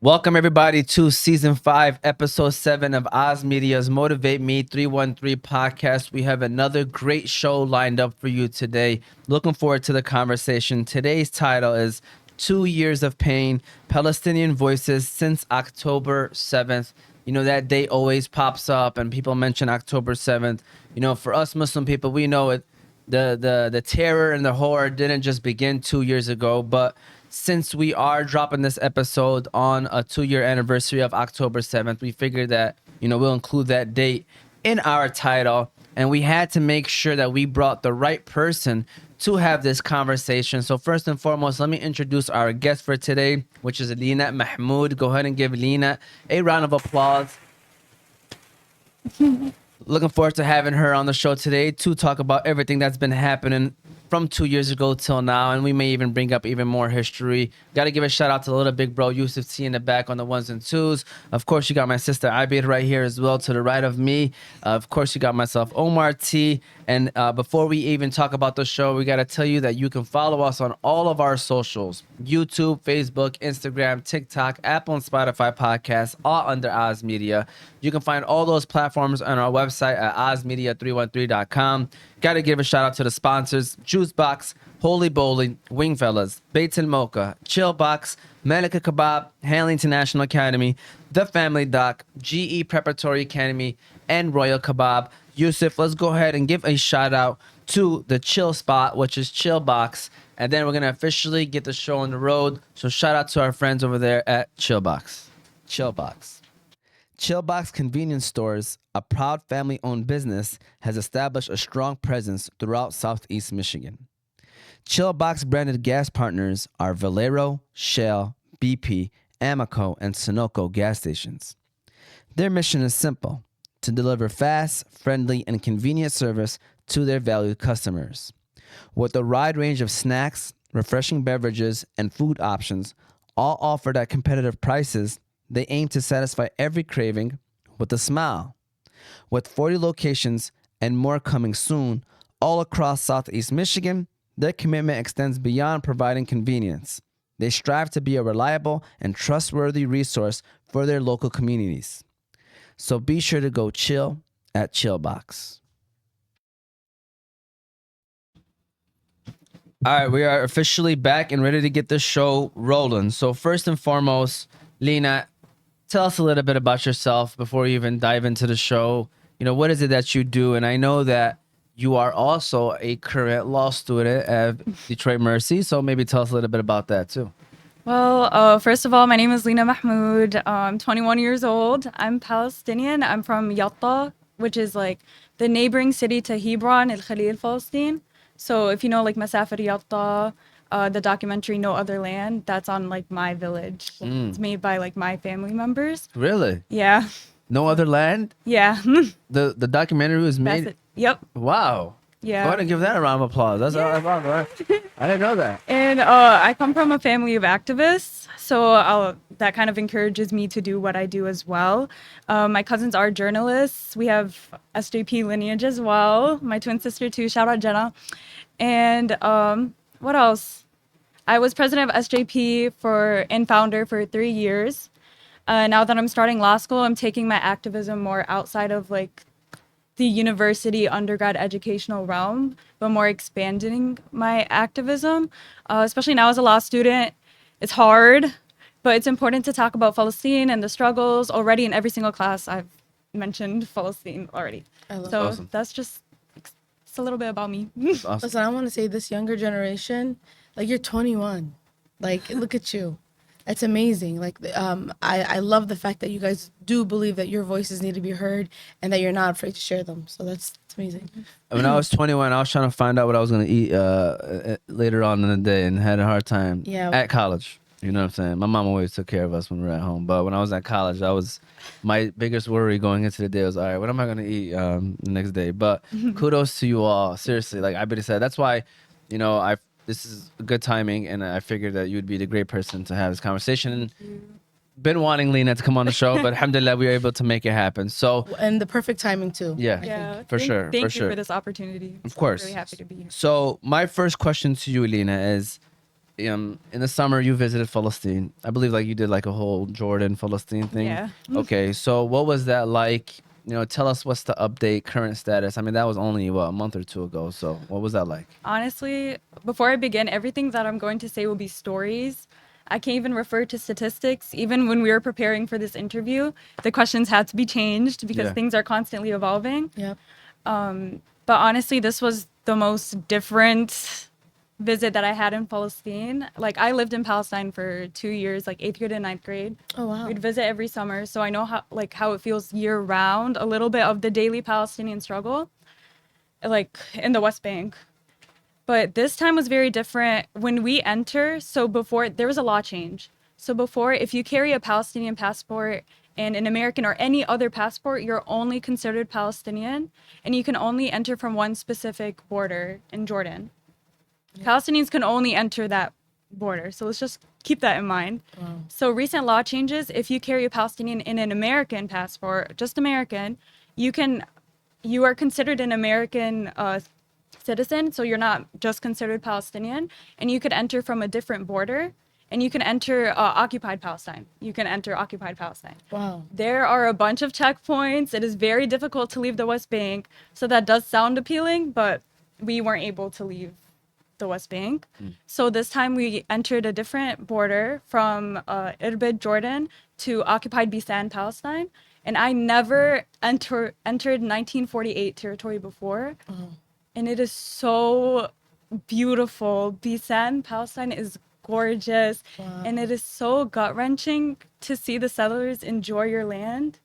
Welcome everybody to season 5, episode 7 of Oz Media's Motivate Me 313 podcast. We have another great show lined up for you today. Looking forward to the conversation. Today's title is 2 Years of Pain, Palestinian Voices Since October 7th. You know, that date always pops up and people mention October 7th. You know, for us Muslim people, we know it. The terror and the horror didn't just begin 2 years ago, but since we are dropping this episode on a 2-year anniversary of October 7th, we figured that, you know, we'll include that date in our title. And we had to make sure that we brought the right person to have this conversation. So first and foremost, let me introduce our guest for today, which is Lina Mahmoud. Go ahead and give Lina a round of applause. Looking forward to having her on the show today to talk about everything that's been happening from 2 years ago till now, and we may even bring up even more history. Got to give a shout out to the little big bro Yusuf T in the back on the ones and twos. Of course, you got my sister Abid right here as well to the right of me. Of course, you got myself Omar T. And before we even talk about the show, we got to tell you that you can follow us on all of our socials: YouTube, Facebook, Instagram, TikTok, Apple and Spotify podcasts, all under Oz Media. You can find all those platforms on our website at ozmedia313.com. Got to give a shout out to the sponsors: Juice Box, Holy Bowling, Wingfellas, Bates and Mocha, Chill Box, Malika Kebab, Hanley International Academy, The Family Doc, GE Preparatory Academy, and Royal Kebab. Yusuf, let's go ahead and give a shout out to the Chill Spot, which is Chill Box, and then we're going to officially get the show on the road. So shout out to our friends over there at Chill Box. Chill Box. Chillbox Convenience Stores, a proud family-owned business, has established a strong presence throughout Southeast Michigan. Chillbox branded gas partners are Valero, Shell, BP, Amoco, and Sunoco gas stations. Their mission is simple: to deliver fast, friendly, and convenient service to their valued customers. With a wide range of snacks, refreshing beverages, and food options, all offered at competitive prices, they aim to satisfy every craving with a smile. With 40 locations and more coming soon, all across Southeast Michigan, their commitment extends beyond providing convenience. They strive to be a reliable and trustworthy resource for their local communities. So be sure to go chill at Chillbox. All right, we are officially back and ready to get this show rolling. So first and foremost, Lina, tell us a little bit about yourself before you even dive into the show. You know, what is it that you do? And I know that you are also a current law student at Detroit Mercy, so maybe tell us a little bit about that too. Well, first of all, my name is Lina Mahmoud. I'm 21 years old. I'm Palestinian. I'm from Yatta, which is like the neighboring city to Hebron, El Khalil, Palestine. So if you know like Masafir Yatta, the documentary No Other Land, that's on like my village. It's made by like my family members. Really? Yeah. No Other Land? Yeah. The documentary was That's made. it. Yep. Wow. Yeah. Go ahead and give that a round of applause. That's right. I didn't know that. And I come from a family of activists, so that kind of encourages me to do what I do as well. My cousins are journalists. We have SJP lineage as well. My twin sister too. Shout out Jenna. And what else? I was president of SJP and founder for 3 years. Now that I'm starting law school, I'm taking my activism more outside of like the university undergrad educational realm, but more expanding my activism, especially now as a law student. It's hard, but it's important to talk about Palestine and the struggles. Already in every single class I've mentioned Palestine already. So Awesome. that's just it's a little bit about me. Awesome. Listen, I want to say this younger generation, like you're 21, like look at you. It's amazing. Like, I love the fact that you guys do believe that your voices need to be heard and that you're not afraid to share them. So it's amazing. When I was 21, I was trying to find out what I was going to eat later on in the day and had a hard time at college. You know what I'm saying? My mom always took care of us when we were at home. But when I was at college, my biggest worry going into the day was, all right, what am I going to eat the next day? But kudos to you all. Seriously, like I said, that's why, you know, this is good timing, and I figured that you'd be the great person to have this conversation. Been wanting Lina to come on the show, but alhamdulillah, we were able to make it happen. So, And the perfect timing too. yeah, for sure. Thank for you for this opportunity. Of course. I'm really happy to be here. So my first question to you, Lina, is, in the summer you visited Palestine. I believe like you did like a whole Jordan Palestine thing. Yeah. Okay, so what was that like? You know, tell us what's the update, current status. I mean, that was only what, a month or two ago. So what was that like? Honestly, before I begin, everything that I'm going to say will be stories. I can't even refer to statistics. Even when we were preparing for this interview, the questions had to be changed because Yeah. things are constantly evolving. Yep. But honestly, this was the most different visit that I had in Palestine. Like, I lived in Palestine for 2 years, like 8th grade and 9th grade. Oh wow. We'd visit every summer, so I know how it feels year round, a little bit of the daily Palestinian struggle, like in the West Bank. But this time was very different. When we enter, so before, there was a law change. So before, if you carry a Palestinian passport and an American or any other passport, you're only considered Palestinian, and you can only enter from one specific border in Jordan. Palestinians can only enter that border. So let's just keep that in mind. Wow. So recent law changes, if you carry a Palestinian in an American passport, just American, you are considered an American citizen, so you're not just considered Palestinian, and you could enter from a different border, and you can enter occupied Palestine. You can enter occupied Palestine. Wow. There are a bunch of checkpoints. It is very difficult to leave the West Bank, so that does sound appealing, but we weren't able to leave the West Bank. So this time we entered a different border from Irbid, Jordan to occupied Bisan, Palestine. And I never entered 1948 territory before. And it is so beautiful. Bisan, Palestine is gorgeous. Wow. And it is so gut-wrenching to see the settlers enjoy your land.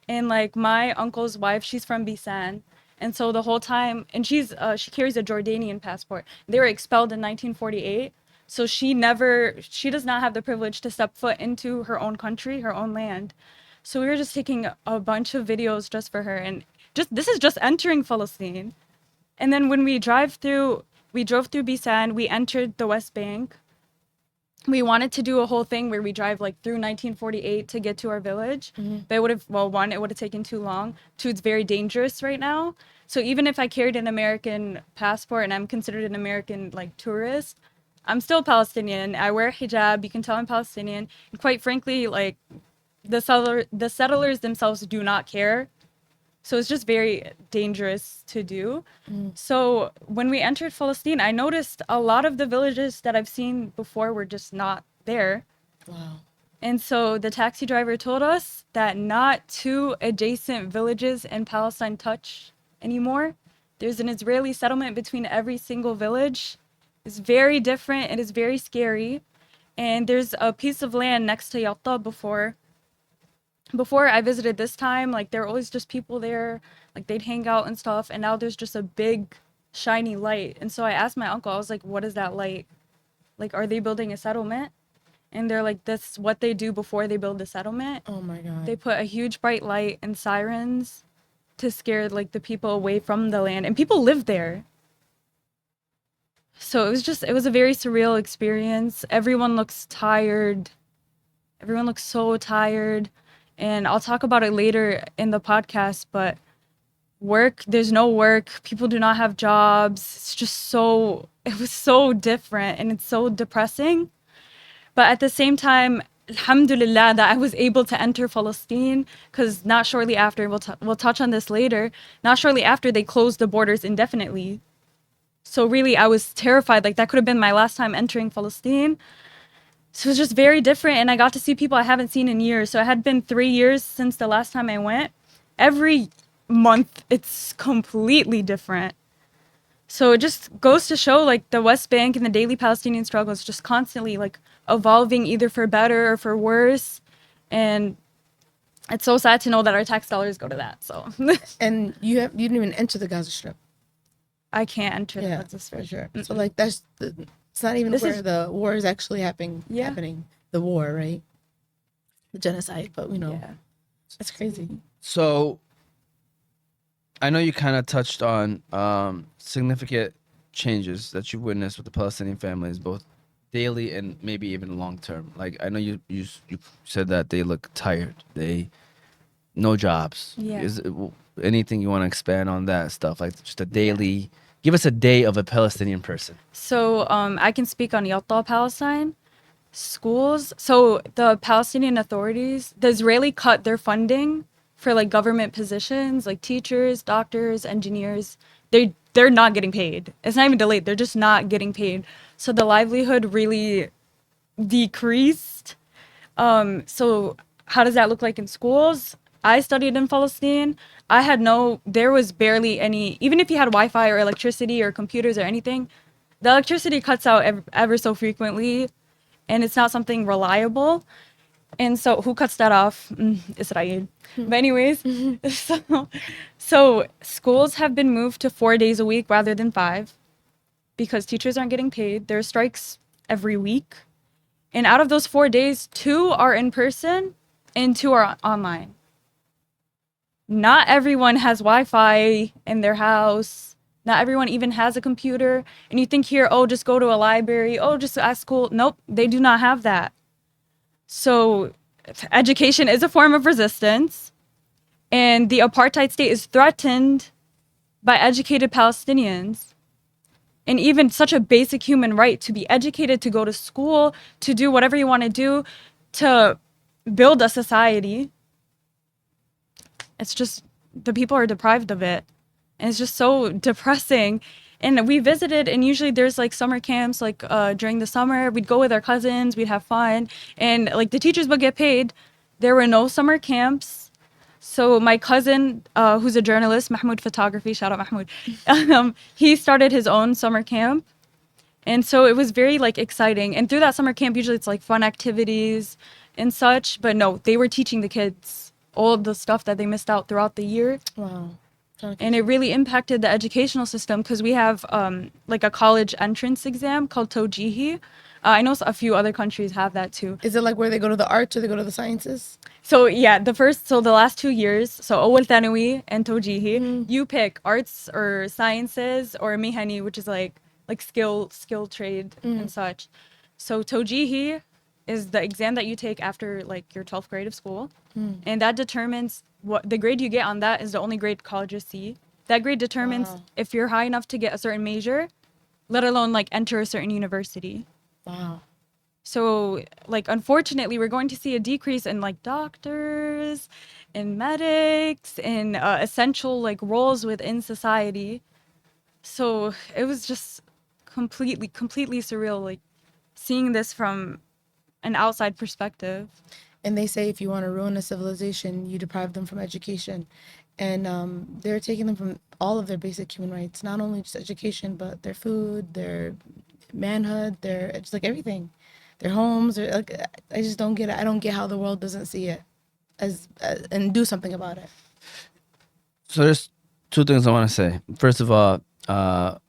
And like my uncle's wife, she's from Bisan. And so the whole time, and she carries a Jordanian passport. They were expelled in 1948. So she does not have the privilege to step foot into her own country, her own land. So we were just taking a bunch of videos just for her. And this is just entering Palestine. And then when we drove through Bisan, we entered the West Bank. We wanted to do a whole thing where we drive like through 1948 to get to our village. But it would have, well, one, it would have taken too long. Two, it's very dangerous right now. So even if I carried an American passport and I'm considered an American like tourist, I'm still Palestinian. I wear hijab. You can tell I'm Palestinian. And quite frankly, like the settlers themselves do not care. So it's just very dangerous to do. So when we entered Palestine, I noticed a lot of the villages that I've seen before were just not there. Wow. And so the taxi driver told us that not two adjacent villages in Palestine touch anymore. There's an Israeli settlement between every single village. It's very different. It is very scary. And there's a piece of land next to Yatta before I visited this time, like there were always just people there, like they'd hang out and stuff, and now there's just a big shiny light. And so I asked my uncle, I was like, what is that light? Like, are they building a settlement? And they're like, that's what they do before they build the settlement. Oh my God. They put a huge bright light and sirens to scare like the people away from the land, and people live there. So it was a very surreal experience. Everyone looks tired. Everyone looks so tired. And I'll talk about it later in the podcast, but there's no work. People do not have jobs. It was so different and it's so depressing. But at the same time, alhamdulillah that I was able to enter Palestine, because not shortly after, we'll touch on this later, not shortly after they closed the borders indefinitely. So really, I was terrified. Like that could have been my last time entering Palestine. So it was just very different, and I got to see people I haven't seen in years. So it had been 3 years since the last time I went. Every month, it's completely different. So it just goes to show, like, the West Bank and the daily Palestinian struggle is just constantly, like, evolving either for better or for worse. And it's so sad to know that our tax dollars go to that, so. And you didn't even enter the Gaza Strip. I can't enter the Gaza For Strip. sure. So like it's not even where the war is actually happening. The war, right? The genocide, but that's crazy. So I know you kind of touched on significant changes that you've witnessed with the Palestinian families, both daily and maybe even long term. Like I know you said that they look tired. No jobs. Yeah. Is it, anything you want to expand on that stuff? Like just a daily Give us a day of a Palestinian person. So I can speak on Yatta, Palestine. Schools. So the Palestinian authorities, the Israeli cut their funding for like government positions, like teachers, doctors, engineers. They're not getting paid. It's not even delayed. They're just not getting paid. So the livelihood really decreased. So how does that look like in schools? I studied in Palestine. There was barely any, even if you had Wi-Fi or electricity or computers or anything, the electricity cuts out ever so frequently, and it's not something reliable. And so who cuts that off? Israel. But anyways, so schools have been moved to 4 days a week rather than 5 because teachers aren't getting paid. There are strikes every week. And out of those 4 days, 2 are in person and 2 are online. Not everyone has Wi-Fi in their house. Not everyone even has a computer. And you think here, oh, just go to a library. Oh, just ask school. Nope, they do not have that. So education is a form of resistance. And the apartheid state is threatened by educated Palestinians. And even such a basic human right to be educated, to go to school, to do whatever you want to do, to build a society. It's just, the people are deprived of it. And it's just so depressing. And we visited, and usually there's like summer camps, like during the summer, we'd go with our cousins, we'd have fun. And like the teachers would get paid. There were no summer camps. So my cousin, who's a journalist, Mahmoud Photography, shout out Mahmoud, he started his own summer camp. And so it was very like exciting. And through that summer camp, usually it's like fun activities and such. But no, they were teaching the kids all of the stuff that they missed out throughout the year. Wow. And it really impacted the educational system because we have like a college entrance exam called Tojihi. I know a few other countries have that too. Is it like where they go to the arts or they go to the sciences? So yeah, the last 2 years, so Awal Thanawi and Tojihi, you pick arts or sciences or Mihani, which is like skill trade and such. So Tojihi is the exam that you take after like your 12th grade of school. And that determines what the grade you get on that is the only grade colleges see. That grade determines if you're high enough to get a certain major, let alone like enter a certain university. Wow. So like unfortunately we're going to see a decrease in like doctors and medics and essential like roles within society. So it was just completely surreal, like seeing this from an outside perspective. And they say if you want to ruin a civilization, you deprive them from education. And they're taking them from all of their basic human rights, not only just education, but their food, their manhood, their just like everything, their homes. Like, I just don't get it. I don't get how the world doesn't see it as and do something about it. So there's 2 things I want to say. First of all, I'm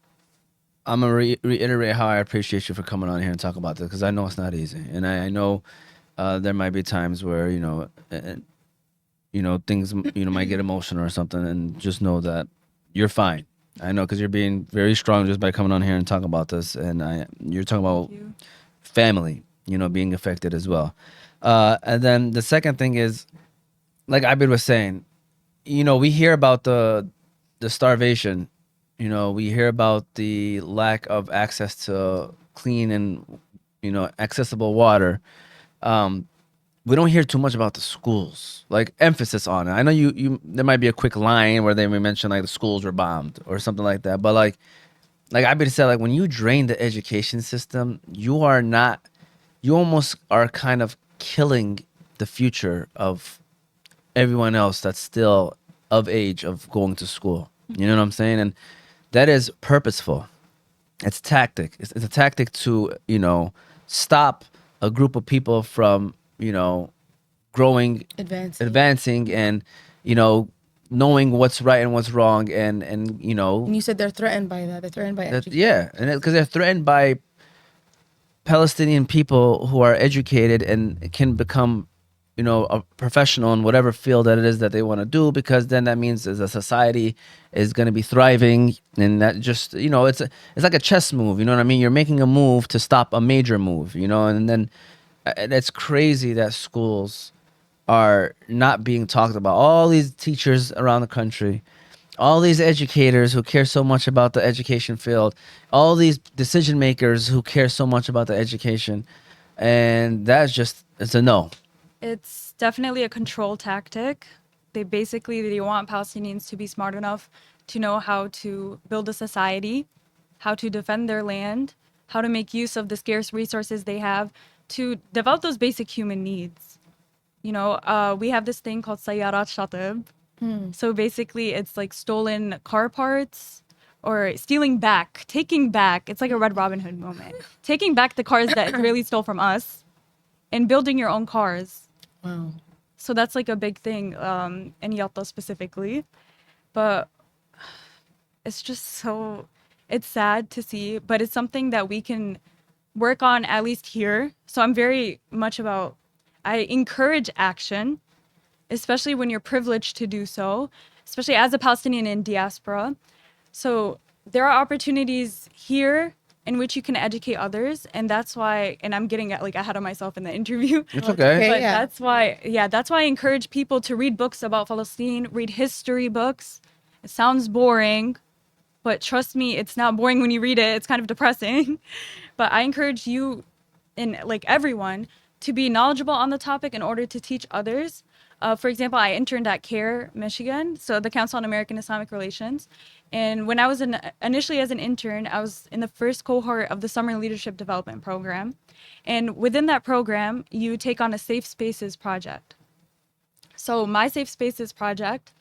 gonna reiterate how I appreciate you for coming on here and talk about this because I know it's not easy, and I know there might be times where things might get emotional or something, and just know that you're fine. I know because you're being very strong just by coming on here and talking about this, and you're talking about family, being affected as well. And then the second thing is, like Abid was saying, we hear about the starvation. We hear about the lack of access to clean and accessible water. We don't hear too much about the schools, like emphasis on it. I know you there might be a quick line where they may mention like the schools were bombed or something like that, but like Abid said, like when you drain the education system, you almost are kind of killing the future of everyone else that's still of age of going to school. You know what I'm saying? And that is purposeful. It's tactic. It's a tactic to, stop a group of people from, growing, advancing and, knowing what's right and what's wrong. And you said they're threatened by that. They're threatened by education. Yeah. And because they're threatened by Palestinian people who are educated and can become, a professional in whatever field that it is that they want to do, because then that means as a society is going to be thriving, and that just, it's like a chess move, you know what I mean? You're making a move to stop a major move, and then it's crazy that schools are not being talked about. All these teachers around the country all these educators who care so much about the education field, all these decision makers who care so much about the education, and it's a no. It's definitely a control tactic. They want Palestinians to be smart enough to know how to build a society, how to defend their land, how to make use of the scarce resources they have to develop those basic human needs. We have this thing called Sayyarat Shatib. So basically, it's like stolen car parts or stealing back, taking back. It's like a Red Robin Hood moment. Taking back the cars that Israelis stole from us and building your own cars. Wow. So that's like a big thing in Yatta specifically. But it's just it's sad to see, but it's something that we can work on at least here. So I'm very much about, I encourage action, especially when you're privileged to do so, especially as a Palestinian in diaspora. So there are opportunities here in which you can educate others, and that's why, and I'm getting like ahead of myself in the interview. It's okay. But yeah. that's why I encourage people to read books about Palestine, read history books. It sounds boring, but trust me, it's not boring when you read it. It's kind of depressing. But I encourage you and like everyone to be knowledgeable on the topic in order to teach others. For example, I interned at CARE, Michigan, so the Council on American Islamic Relations. And when I was initially as an intern, I was in the first cohort of the Summer Leadership Development Program. And within that program, you take on a Safe Spaces project. So my Safe Spaces project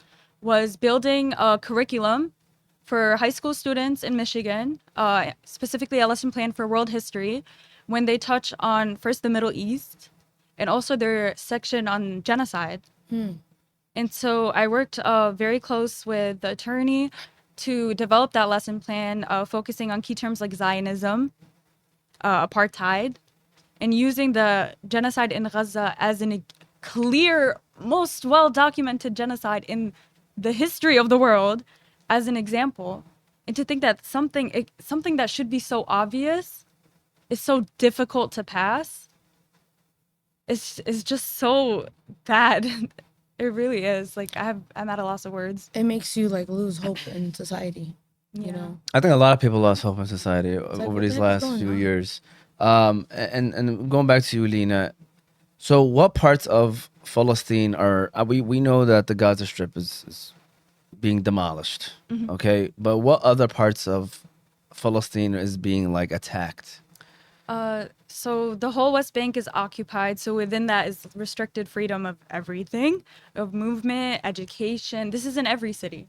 was building a curriculum for high school students in Michigan, specifically a lesson plan for world history, when they touch on first the Middle East and also their section on genocide. And so I worked very close with the attorney to develop that lesson plan, focusing on key terms like Zionism, apartheid, and using the genocide in Gaza as a clear, most well-documented genocide in the history of the world as an example. And to think that something that should be so obvious is so difficult to pass, it's just so bad. It really is. Like I'm at a loss of words. It makes you like lose hope in society. Yeah. You know. I think a lot of people lost hope in society like, over what these the heck is last going few on? years. And going back to you, Lina. So, what parts of Palestine we know that the Gaza Strip is being demolished, okay? But what other parts of Palestine is being like attacked? So the whole West Bank is occupied. So within that is restricted freedom of everything, of movement, education. This is in every city.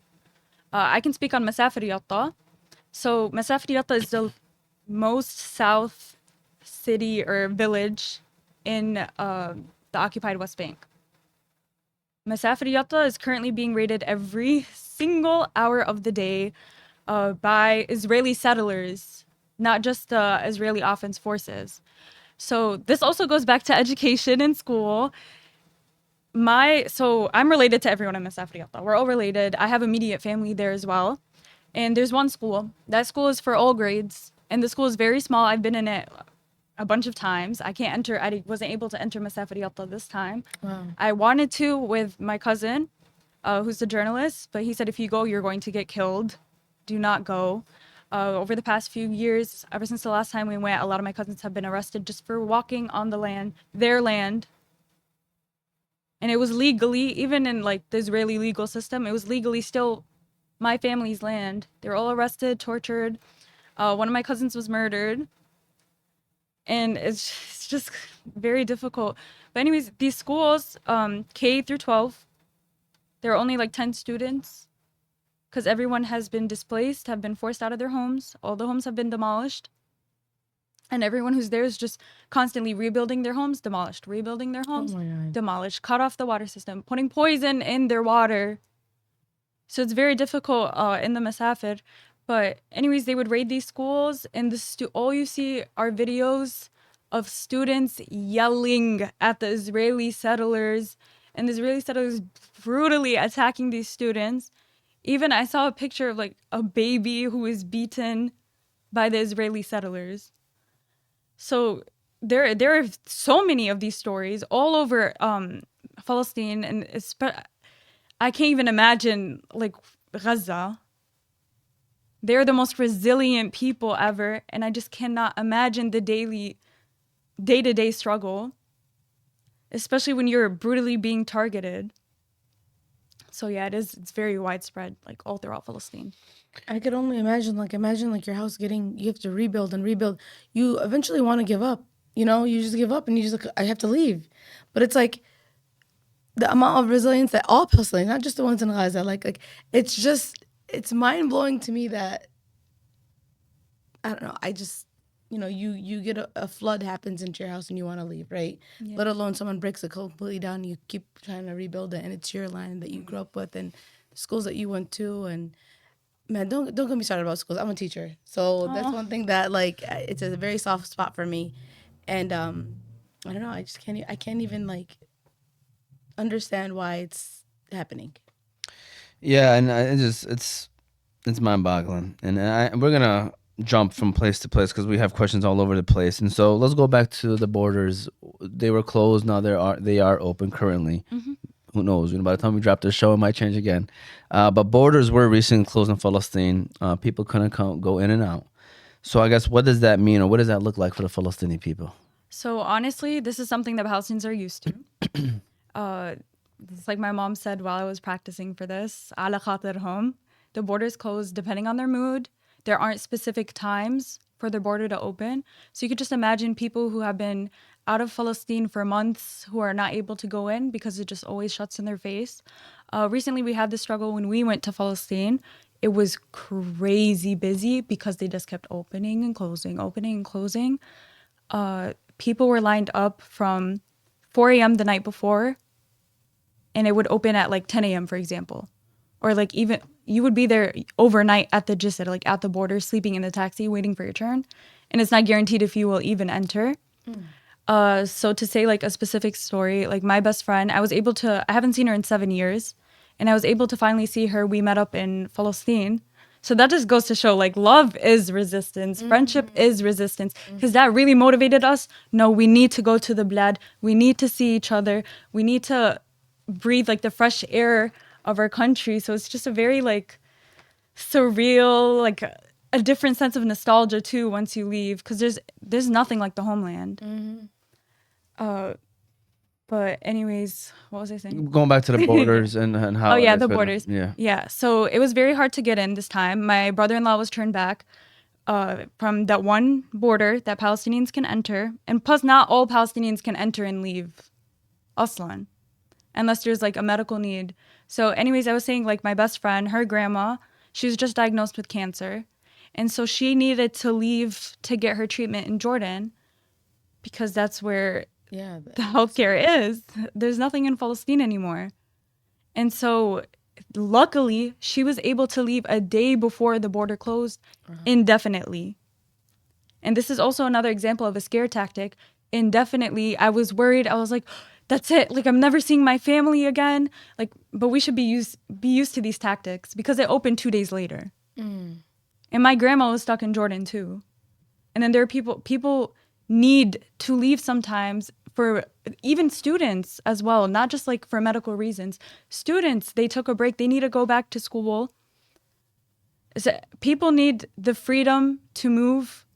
I can speak on Masafir Yatta. So Masafir Yatta is the most south city or village in the occupied West Bank. Masafir Yatta is currently being raided every single hour of the day by Israeli settlers, not just the Israeli Offense Forces. So this also goes back to education in school. So I'm related to everyone in Masafir Yatta. We're all related. I have immediate family there as well. And there's one school. That school is for all grades. And the school is very small. I've been in it a bunch of times. I wasn't able to enter Masafir Yatta this time. Wow. I wanted to with my cousin, who's a journalist, but he said, if you go, you're going to get killed. Do not go. Over the past few years, ever since the last time we went, a lot of my cousins have been arrested just for walking on the land, their land. And it was legally, even in like the Israeli legal system, it was legally still my family's land. They were all arrested, tortured. One of my cousins was murdered. And it's just very difficult. But anyways, these schools, K through 12, there are only like 10 students because everyone has been displaced, have been forced out of their homes. All the homes have been demolished. And everyone who's there is just constantly rebuilding their homes, demolished, rebuilding their homes, Oh my God. demolished, cut off the water system, putting poison in their water. So it's very difficult in the Masafir. But anyways, they would raid these schools, and all you see are videos of students yelling at the Israeli settlers, and the Israeli settlers brutally attacking these students. Even I saw a picture of like a baby who was beaten by the Israeli settlers. So there are so many of these stories all over Palestine, and I can't even imagine like Gaza. They're the most resilient people ever, and I just cannot imagine the day-to-day struggle, especially when you're brutally being targeted. So yeah, it's very widespread, like all throughout Palestine. I could only imagine, like your house you have to rebuild and rebuild. You eventually want to give up, you just give up and you just like, I have to leave. But it's like the amount of resilience that all Palestinians, not just the ones in Gaza, it's mind blowing to me that, I don't know, you get a flood happens into your house and you want to leave, right? Yeah. Let alone someone breaks it completely down and you keep trying to rebuild it and it's your land that you grew up with and the schools that you went to. And man, don't get me started about schools. I'm a teacher, so that's one thing that it's a very soft spot for me, and I don't know. I can't even understand why it's happening. Yeah, and it's mind-boggling, and we're gonna jump from place to place because we have questions all over the place. And so let's go back to the borders. They were closed. Now they are open currently. Who knows? By the time we drop the show, it might change again. But borders were recently closed in Palestine. People couldn't go in and out. So I guess what does that mean, or what does that look like for the Palestinian people? So honestly, this is something that Palestinians are used to. It's like my mom said while I was practicing for this. Ala khatirhum. The borders closed depending on their mood. There aren't specific times for the border to open. So you could just imagine people who have been out of Palestine for months who are not able to go in because it just always shuts in their face. Recently, we had this struggle when we went to Palestine. It was crazy busy because they just kept opening and closing, opening and closing. People were lined up from 4 a.m. the night before, and it would open at like 10 a.m., for example. Or like even you would be there overnight at the Jisr, like at the border, sleeping in the taxi, waiting for your turn. And it's not guaranteed if you will even enter. So to say like a specific story, like my best friend, I haven't seen her in 7 years. And I was able to finally see her. We met up in Palestine. So that just goes to show like love is resistance. Friendship is resistance. Because that really motivated us. No, we need to go to the blad. We need to see each other. We need to breathe like the fresh air of our country. So it's just a very like surreal, like a different sense of nostalgia too once you leave, because there's nothing like the homeland. But anyways, what was I saying? Going back to the borders and how. Oh yeah, it the is, borders. Yeah. Yeah. So it was very hard to get in this time. My brother-in-law was turned back from that one border that Palestinians can enter, and plus not all Palestinians can enter and leave Aslan unless there's like a medical need. So anyways, I was saying like my best friend, her grandma, she was just diagnosed with cancer. And so she needed to leave to get her treatment in Jordan because that's where the healthcare is. There's nothing in Palestine anymore. And so luckily, she was able to leave a day before the border closed indefinitely. And this is also another example of a scare tactic. Indefinitely, I was worried. I was like, that's it. Like, I'm never seeing my family again. Like, but we should be used to these tactics because it opened 2 days later. And my grandma was stuck in Jordan too. And then there are people need to leave sometimes for even students as well, not just like for medical reasons. Students, they took a break. They need to go back to school. So people need the freedom to move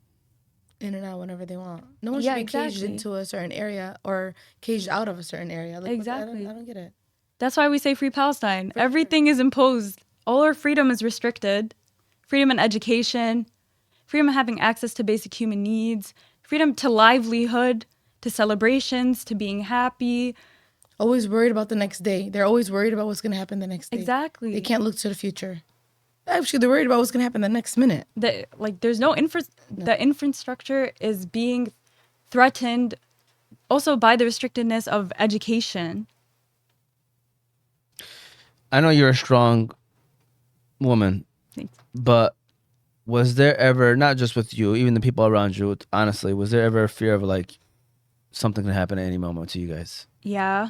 in and out whenever they want. No one should be caged into a certain area or caged out of a certain area. Like, exactly. I don't get it. That's why we say free Palestine. Everything is imposed. All our freedom is restricted. Freedom in education, freedom of having access to basic human needs, freedom to livelihood, to celebrations, to being happy. Always worried about the next day. They're always worried about what's going to happen the next day. Exactly. They can't look to the future. Actually, they're worried about what's going to happen the next minute. There's no The infrastructure is being threatened also by the restrictedness of education. I know you're a strong woman. Thanks. But was there ever, not just with you, even the people around you, honestly, was there ever a fear of like something could happen at any moment to you guys? Yeah.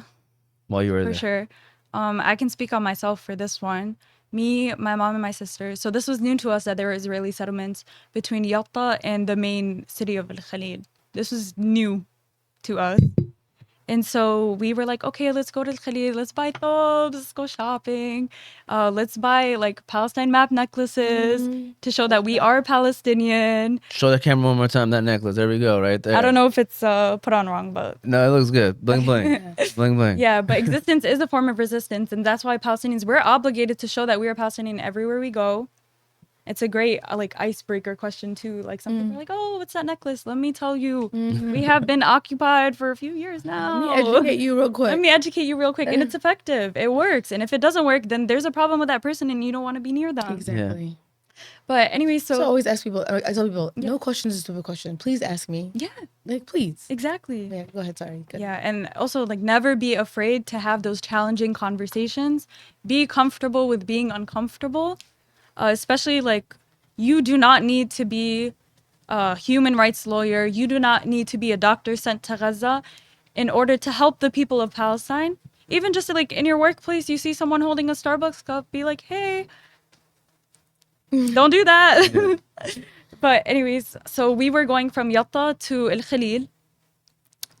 While you were there? For sure. I can speak on myself for this one. Me, my mom, and my sister. So this was new to us that there were Israeli settlements between Yatta and the main city of Al Khalid. This was new to us. And so we were like, okay, let's go to Khalil, let's buy thobes, let's go shopping. Let's buy like Palestine map necklaces to show that we are Palestinian. Show the camera one more time. That necklace. There we go. Right there. I don't know if it's put on wrong, but No, it looks good. Bling bling. Bling bling. yeah, but existence is a form of resistance. And that's why Palestinians, we're obligated to show that we are Palestinian everywhere we go. It's a great like icebreaker question too. Like some people are like, "Oh, what's that necklace?" Let me tell you, we have been occupied for a few years now. Let me educate you real quick. Let me educate you real quick, and it's effective. It works, and if it doesn't work, then there's a problem with that person, and you don't want to be near them. Exactly. But anyway, So I always ask people. I tell people, no question is a stupid question. Please ask me. yeah, Like, please. exactly. Yeah, go ahead. Sorry. Good. Yeah, and also like never be afraid to have those challenging conversations. Be comfortable with being uncomfortable, especially like you do not need to be a human rights lawyer. You do not need to be a doctor sent to Gaza in order to help the people of Palestine. Even just like in your workplace, you see someone holding a Starbucks cup, be like, hey, don't do that. But anyways, so we were going from Yatta to El Khalil.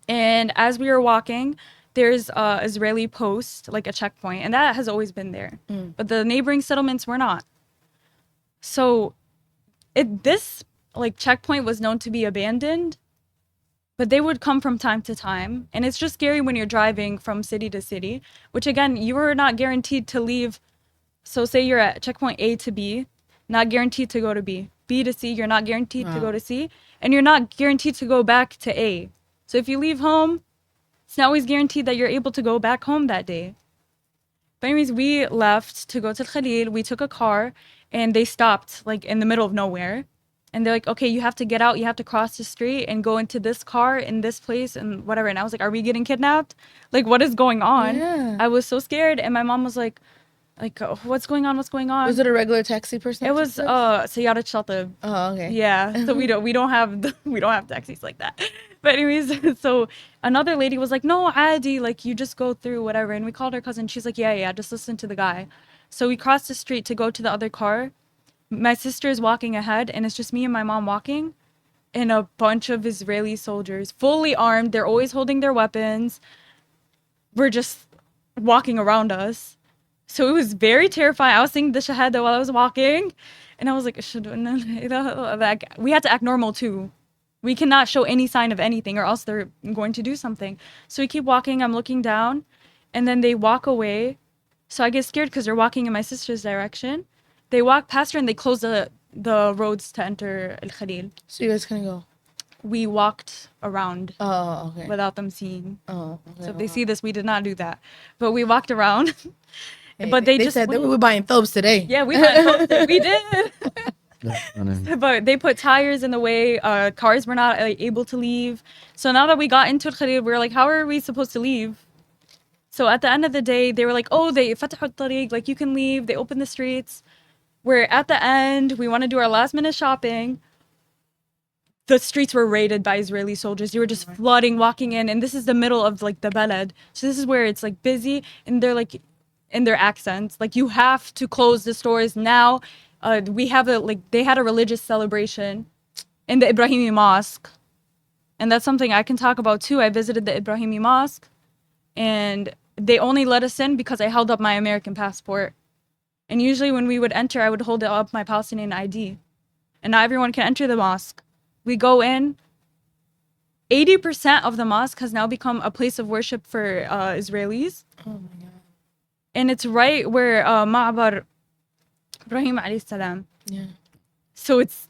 And as we were walking, there's a Israeli post, like a checkpoint, and that has always been there. But the neighboring settlements were not. So this like checkpoint was known to be abandoned, but they would come from time to time. And it's just scary when you're driving from city to city, which again, you are not guaranteed to leave. So say you're at checkpoint A to B, not guaranteed to go to B. B to C, you're not guaranteed to go to C. And you're not guaranteed to go back to A. So if you leave home, it's not always guaranteed that you're able to go back home that day. But anyways, we left to go to Khalil. We took a car and they stopped like in the middle of nowhere. And they're like, okay, you have to get out. You have to cross the street and go into this car in this place and whatever. And I was like, are we getting kidnapped? Like, what is going on? Yeah. I was so scared. And my mom was like, what's going on? What's going on? Was it a regular taxi person? It was Sayyara Shatib. Oh, okay. Yeah, so we don't have taxis like that. But anyways, so another lady was like, "No, Adi, like you just go through whatever." And we called her cousin. She's like, "Yeah, just listen to the guy." So we crossed the street to go to the other car. My sister is walking ahead, and it's just me and my mom walking, and a bunch of Israeli soldiers, fully armed. They're always holding their weapons. We're just walking around us. So it was very terrifying. I was singing the Shahada while I was walking. And I was like, we had to act normal too. We cannot show any sign of anything or else they're going to do something. So we keep walking. I'm looking down. And then they walk away. So I get scared because they're walking in my sister's direction. They walk past her and they close the roads to enter Al Khalil. So you guys couldn't go? We walked around Oh, okay. without them seeing. Oh, okay. So if they see this, we did not do that. But we walked around. Hey, But they just said that went. we were buying thobes today. Yeah, we did. But they put tires in the way. Cars were not able to leave. So now that we got into Khalil, we were like, how are we supposed to leave? So at the end of the day, they were like, oh, they fatahu tariq, like you can leave. They opened the streets. We're at the end. We want to do our last minute shopping. The streets were raided by Israeli soldiers. You were just flooding, walking in. And this is the middle of like the balad. So this is where it's like busy. And they're like, in their accents, like you have to close the stores now. They had a religious celebration in the Ibrahimi Mosque, and that's something I can talk about too. I visited the Ibrahimi Mosque, and they only let us in because I held up my American passport. And usually when we would enter, I would hold up my Palestinian ID, and not everyone can enter the mosque. We go in. 80% of the mosque has now become a place of worship for Israelis. Oh my god. And it's right where Ma'bar Ibrahim alayhi salam. Yeah. So it's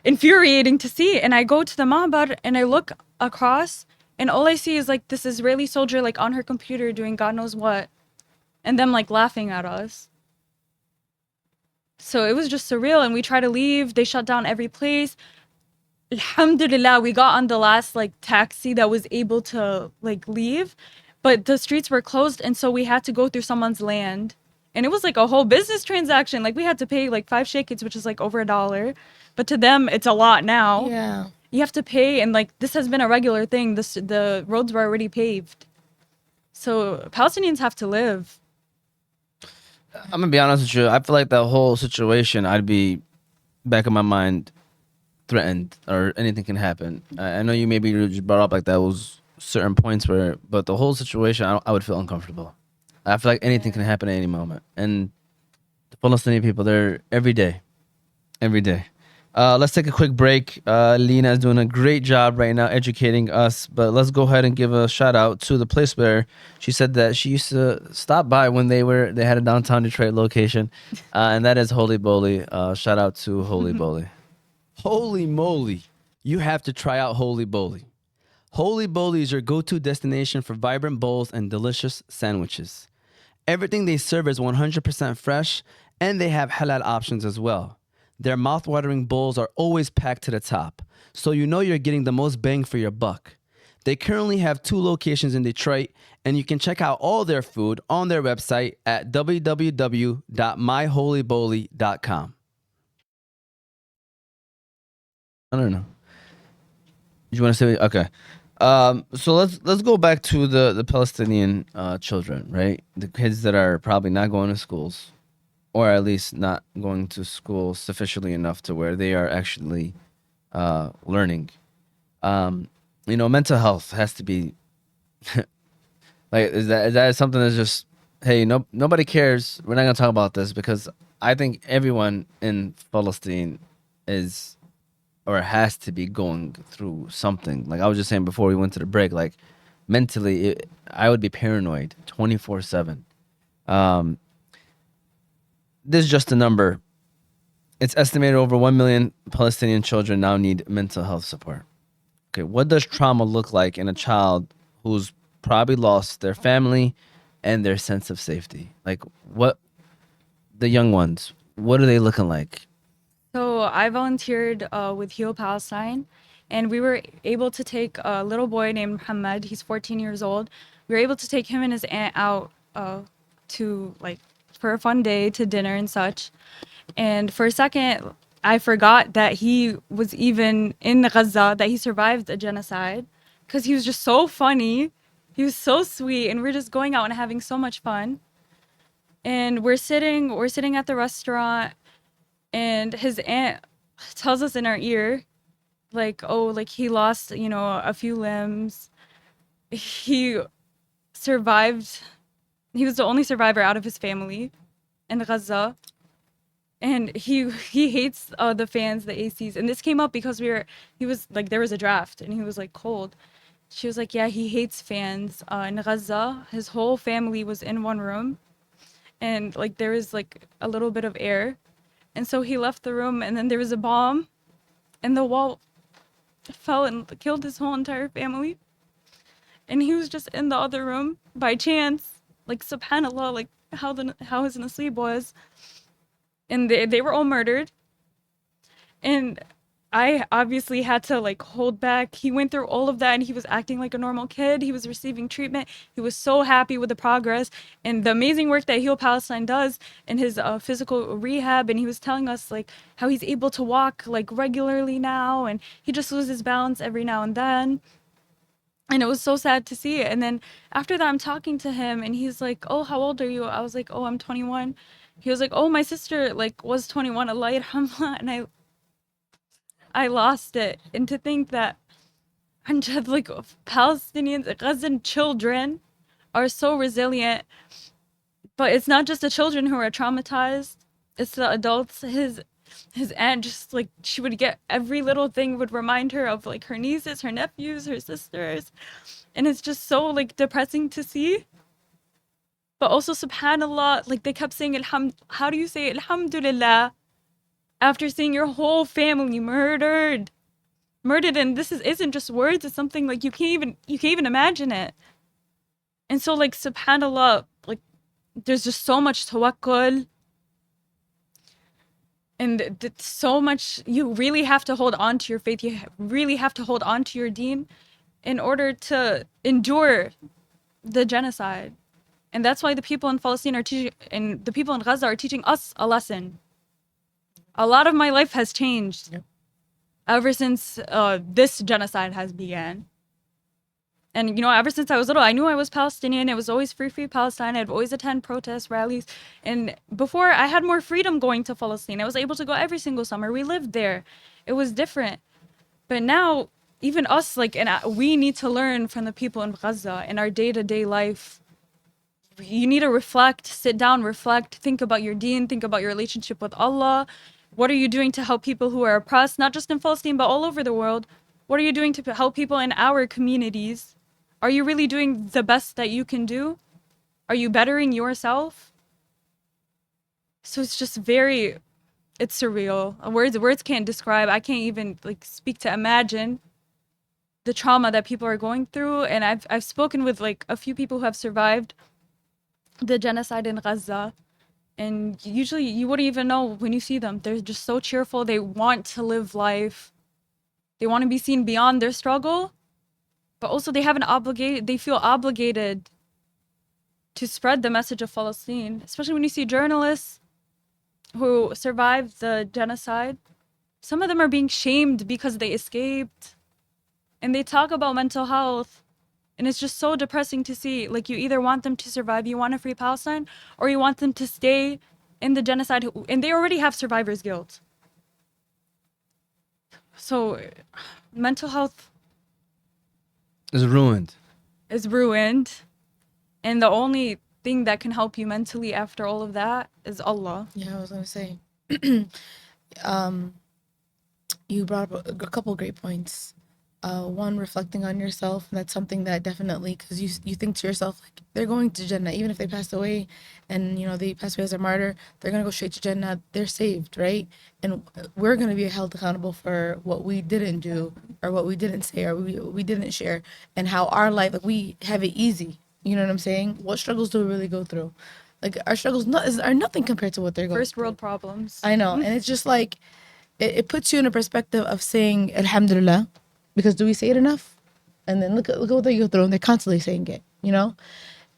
infuriating to see. And I go to the Ma'bar and I look across and all I see is like this Israeli soldier like on her computer doing God knows what. And them like laughing at us. So it was just surreal. And we try to leave. They shut down every place. Alhamdulillah, we got on the last like taxi that was able to like leave. But the streets were closed, and so we had to go through someone's land. And it was like a whole business transaction. Like we had to pay like 5 shekels, which is like over $1. But to them, it's a lot now. Yeah. You have to pay, and like this has been a regular thing. The roads were already paved. So Palestinians have to live. I'm gonna be honest with you. I feel like that whole situation, I'd be back in my mind threatened, or anything can happen. I know you maybe just brought up like that was certain points where, but the whole situation, I would feel uncomfortable. I feel like anything can happen at any moment. And the Palestinian people, they're every day. Every day. Let's take a quick break. Lina is doing a great job right now educating us, but let's go ahead and give a shout out to the place where she said that she used to stop by when they had a downtown Detroit location, and that is Holy Bowly. Shout out to Holy Bowly. Holy moly, you have to try out Holy Bowly. Holy Bowly is your go-to destination for vibrant bowls and delicious sandwiches. Everything they serve is 100% fresh, and they have halal options as well. Their mouth-watering bowls are always packed to the top, so you know you're getting the most bang for your buck. They currently have 2 locations in Detroit, and you can check out all their food on their website at www.myholybowly.com. I don't know. You want to say okay? So let's go back to the Palestinian children, right? The kids that are probably not going to schools, or at least not going to school sufficiently enough to where they are actually learning. Mental health has to be like is that something that's just, hey, nobody cares. We're not gonna talk about this because I think everyone in Palestine is or has to be going through something. Like I was just saying before we went to the break, like mentally, I would be paranoid 24/7. This is just a number. It's estimated over 1 million Palestinian children now need mental health support. Okay, what does trauma look like in a child who's probably lost their family and their sense of safety? Like what the young ones, what are they looking like? So I volunteered with Heal Palestine, and we were able to take a little boy named Muhammad. He's 14 years old. We were able to take him and his aunt out to for a fun day to dinner and such. And for a second, I forgot that he was even in Gaza, that he survived a genocide, because he was just so funny. He was so sweet, and we're just going out and having so much fun. And we're sitting at the restaurant, and his aunt tells us in our ear, like, oh, like he lost, a few limbs. He survived. He was the only survivor out of his family in Gaza. And he hates the fans, the ACs. And this came up because there was a draft and he was like cold. She was like, yeah, he hates fans. In Gaza, his whole family was in one room, and like there was like a little bit of air. And so he left the room, and then there was a bomb, and the wall fell and killed his whole entire family. And he was just in the other room by chance, like subhanallah, like how his nasib was. And they were all murdered. And I obviously had to like hold back. He went through all of that, and he was acting like a normal kid. He was receiving treatment. He was so happy with the progress and the amazing work that Heal Palestine does in his physical rehab. And he was telling us like how he's able to walk like regularly now, and he just loses balance every now and then. And it was so sad to see it. And then after that, I'm talking to him, and he's like, oh, how old are you? I was like, oh, I'm 21. He was like, oh, my sister like was 21, Allah yarhamha. And I lost it. And to think that like Palestinians, Gazan children are so resilient, but it's not just the children who are traumatized, it's the adults. His aunt, just like, she would get every little thing would remind her of like her nieces, her nephews, her sisters. And it's just so like depressing to see. But also subhanallah, like they kept saying how do you say alhamdulillah after seeing your whole family murdered? And this isn't just words, it's something like you can't even imagine it. And so like subhanallah, like there's just so much tawakkul, and so much, you really have to hold on to your faith, you really have to hold on to your deen in order to endure the genocide. And that's why the people in Palestine are teaching, and the people in Gaza are teaching us a lesson. A lot of my life has changed. Yep. Ever since this genocide has began. And, ever since I was little, I knew I was Palestinian. It was always free Palestine. I'd always attend protests, rallies. And before, I had more freedom going to Palestine. I was able to go every single summer. We lived there. It was different. But now, even us, like, and we need to learn from the people in Gaza in our day-to-day life. You need to reflect, sit down, reflect, think about your deen, think about your relationship with Allah. What are you doing to help people who are oppressed, not just in Palestine, but all over the world? What are you doing to help people in our communities? Are you really doing the best that you can do? Are you bettering yourself? So it's just it's surreal. Words can't describe. I can't even like speak to imagine the trauma that people are going through. And I've spoken with like a few people who have survived the genocide in Gaza. And usually you wouldn't even know when you see them. They're just so cheerful. They want to live life. They want to be seen beyond their struggle. But also they feel obligated to spread the message of Palestine, especially when you see journalists who survived the genocide. Some of them are being shamed because they escaped. And they talk about mental health. And it's just so depressing to see. Like, you either want them to survive, you want to free Palestine, or you want them to stay in the genocide. And they already have survivor's guilt. So, mental health It's ruined. is ruined. And the only thing that can help you mentally after all of that is Allah. Yeah, I was gonna say. You brought up a couple great points. One, reflecting on yourself. That's something that definitely, because you think to yourself, like, they're going to Jannah, even if they passed away, and they passed away as a martyr, they're gonna go straight to Jannah. They're saved, right? And we're gonna be held accountable for what we didn't do, or what we didn't say, or we didn't share, and how our life, like, we have it easy. You know what I'm saying? What struggles do we really go through? Like, our struggles are nothing compared to what they're going First through. world problems. I know, and it's just like it puts you in a perspective of saying Alhamdulillah, because do we say it enough? And then look at what they go through, and they're constantly saying it,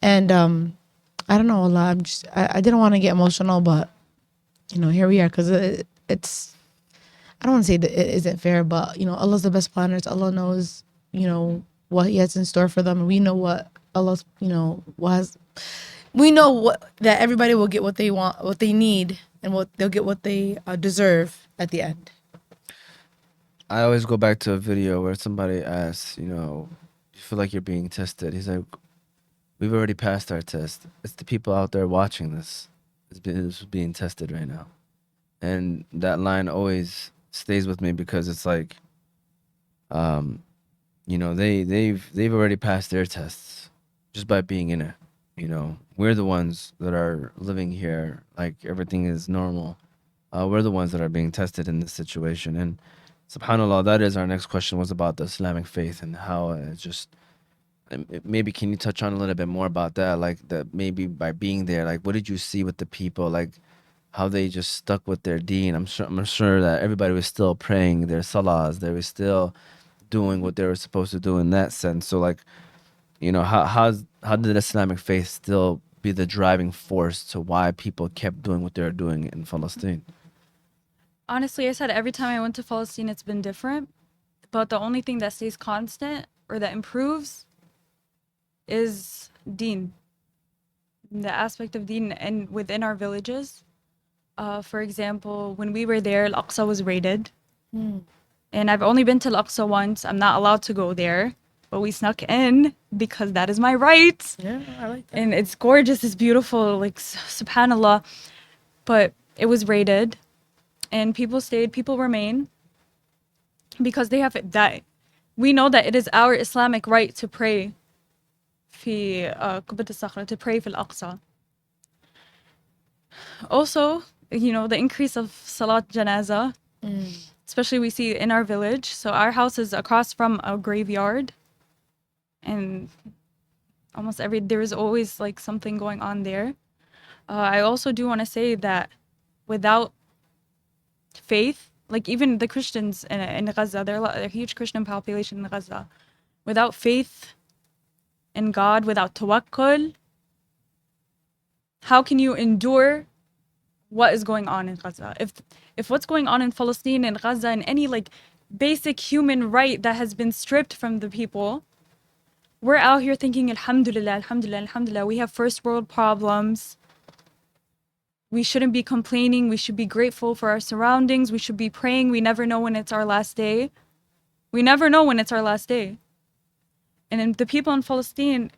And I don't know, Allah. I didn't want to get emotional, but here we are, because it's. I don't want to say that it isn't fair, but Allah's the best planners. Allah knows what He has in store for them, and we know what Allah's we know that everybody will get what they want, what they need, and they'll get what they deserve at the end. I always go back to a video where somebody asks, you feel like you're being tested. He's like, we've already passed our test. It's the people out there watching this. It's being tested right now. And that line always stays with me, because it's like, they've already passed their tests just by being in it. We're the ones that are living here like everything is normal. We're the ones that are being tested in this situation. And subhanAllah, that is our next question, was about the Islamic faith and how maybe can you touch on a little bit more about that? Like, that maybe by being there, like, what did you see with the people? Like, how they just stuck with their deen. I'm sure that everybody was still praying their salahs. They were still doing what they were supposed to do in that sense. So, like, how did Islamic faith still be the driving force to why people kept doing what they were doing in Palestine? Honestly, I said every time I went to Palestine, it's been different. But the only thing that stays constant or that improves is deen. The aspect of deen and within our villages. For example, when we were there, Al-Aqsa was raided. And I've only been to Al-Aqsa once. I'm not allowed to go there. But we snuck in because that is my right. Yeah, I like that. And it's gorgeous. It's beautiful. Like, subhanAllah. But it was raided. And people stayed. People remain. Because they have that. We know that it is our Islamic right to pray. To pray في Al-Aqsa. Also, the increase of Salat Janaza. Especially we see in our village. So our house is across from a graveyard. And there is always like something going on there. I also do want to say that without faith, like even the Christians in Gaza, there are a huge Christian population in Gaza. Without faith in God, without tawakkul, how can you endure what is going on in Gaza? If what's going on in Palestine and Gaza and any like basic human right that has been stripped from the people, we're out here thinking, Alhamdulillah, Alhamdulillah, Alhamdulillah, we have first world problems. We shouldn't be complaining. We should be grateful for our surroundings. We should be praying. We never know when it's our last day. We never know when it's our last day. And then the people in Palestine,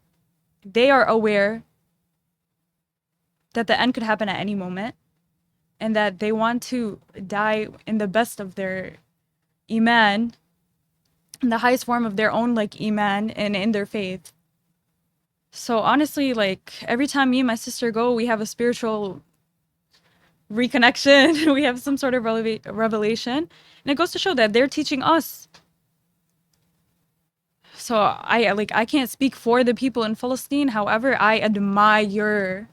they are aware that the end could happen at any moment and that they want to die in the best of their iman, in the highest form of their own like iman and in their faith. So honestly, like every time me and my sister go, we have a spiritual reconnection. We have some sort of revelation, and it goes to show that they're teaching us. So I can't speak for the people in Palestine. However, I admire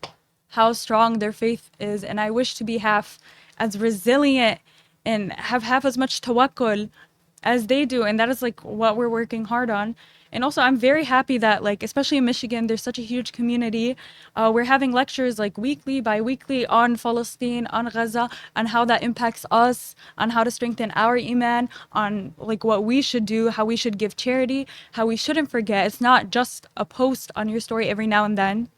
how strong their faith is, and I wish to be half as resilient and have half as much tawakkul as they do, and that is like what we're working hard on. And also, I'm very happy that, like, especially in Michigan, there's such a huge community. We're having lectures like weekly, bi-weekly on Palestine, on Gaza, on how that impacts us, on how to strengthen our iman, on like what we should do, how we should give charity, how we shouldn't forget. It's not just a post on your story every now and then.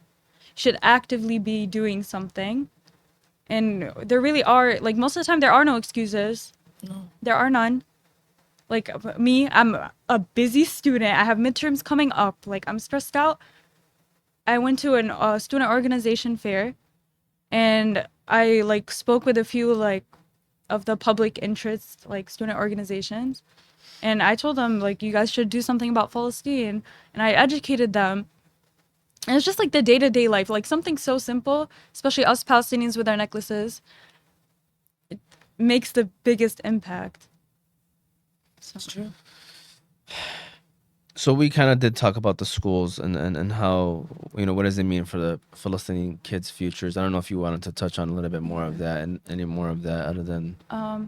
You should actively be doing something. And there really are, like, most of the time, there are no excuses. No. There are none. Like me, I'm a busy student. I have midterms coming up. Like I'm stressed out. I went to a student organization fair, and I like spoke with a few like of the public interest like student organizations, and I told them like you guys should do something about Palestine, and I educated them. And it's just like the day-to-day life, like something so simple, especially us Palestinians with our necklaces, it makes the biggest impact. That's true. So we kind of did talk about the schools and how, you know, what does it mean for the Palestinian kids' futures? I don't know if you wanted to touch on a little bit more of that and any more of that other than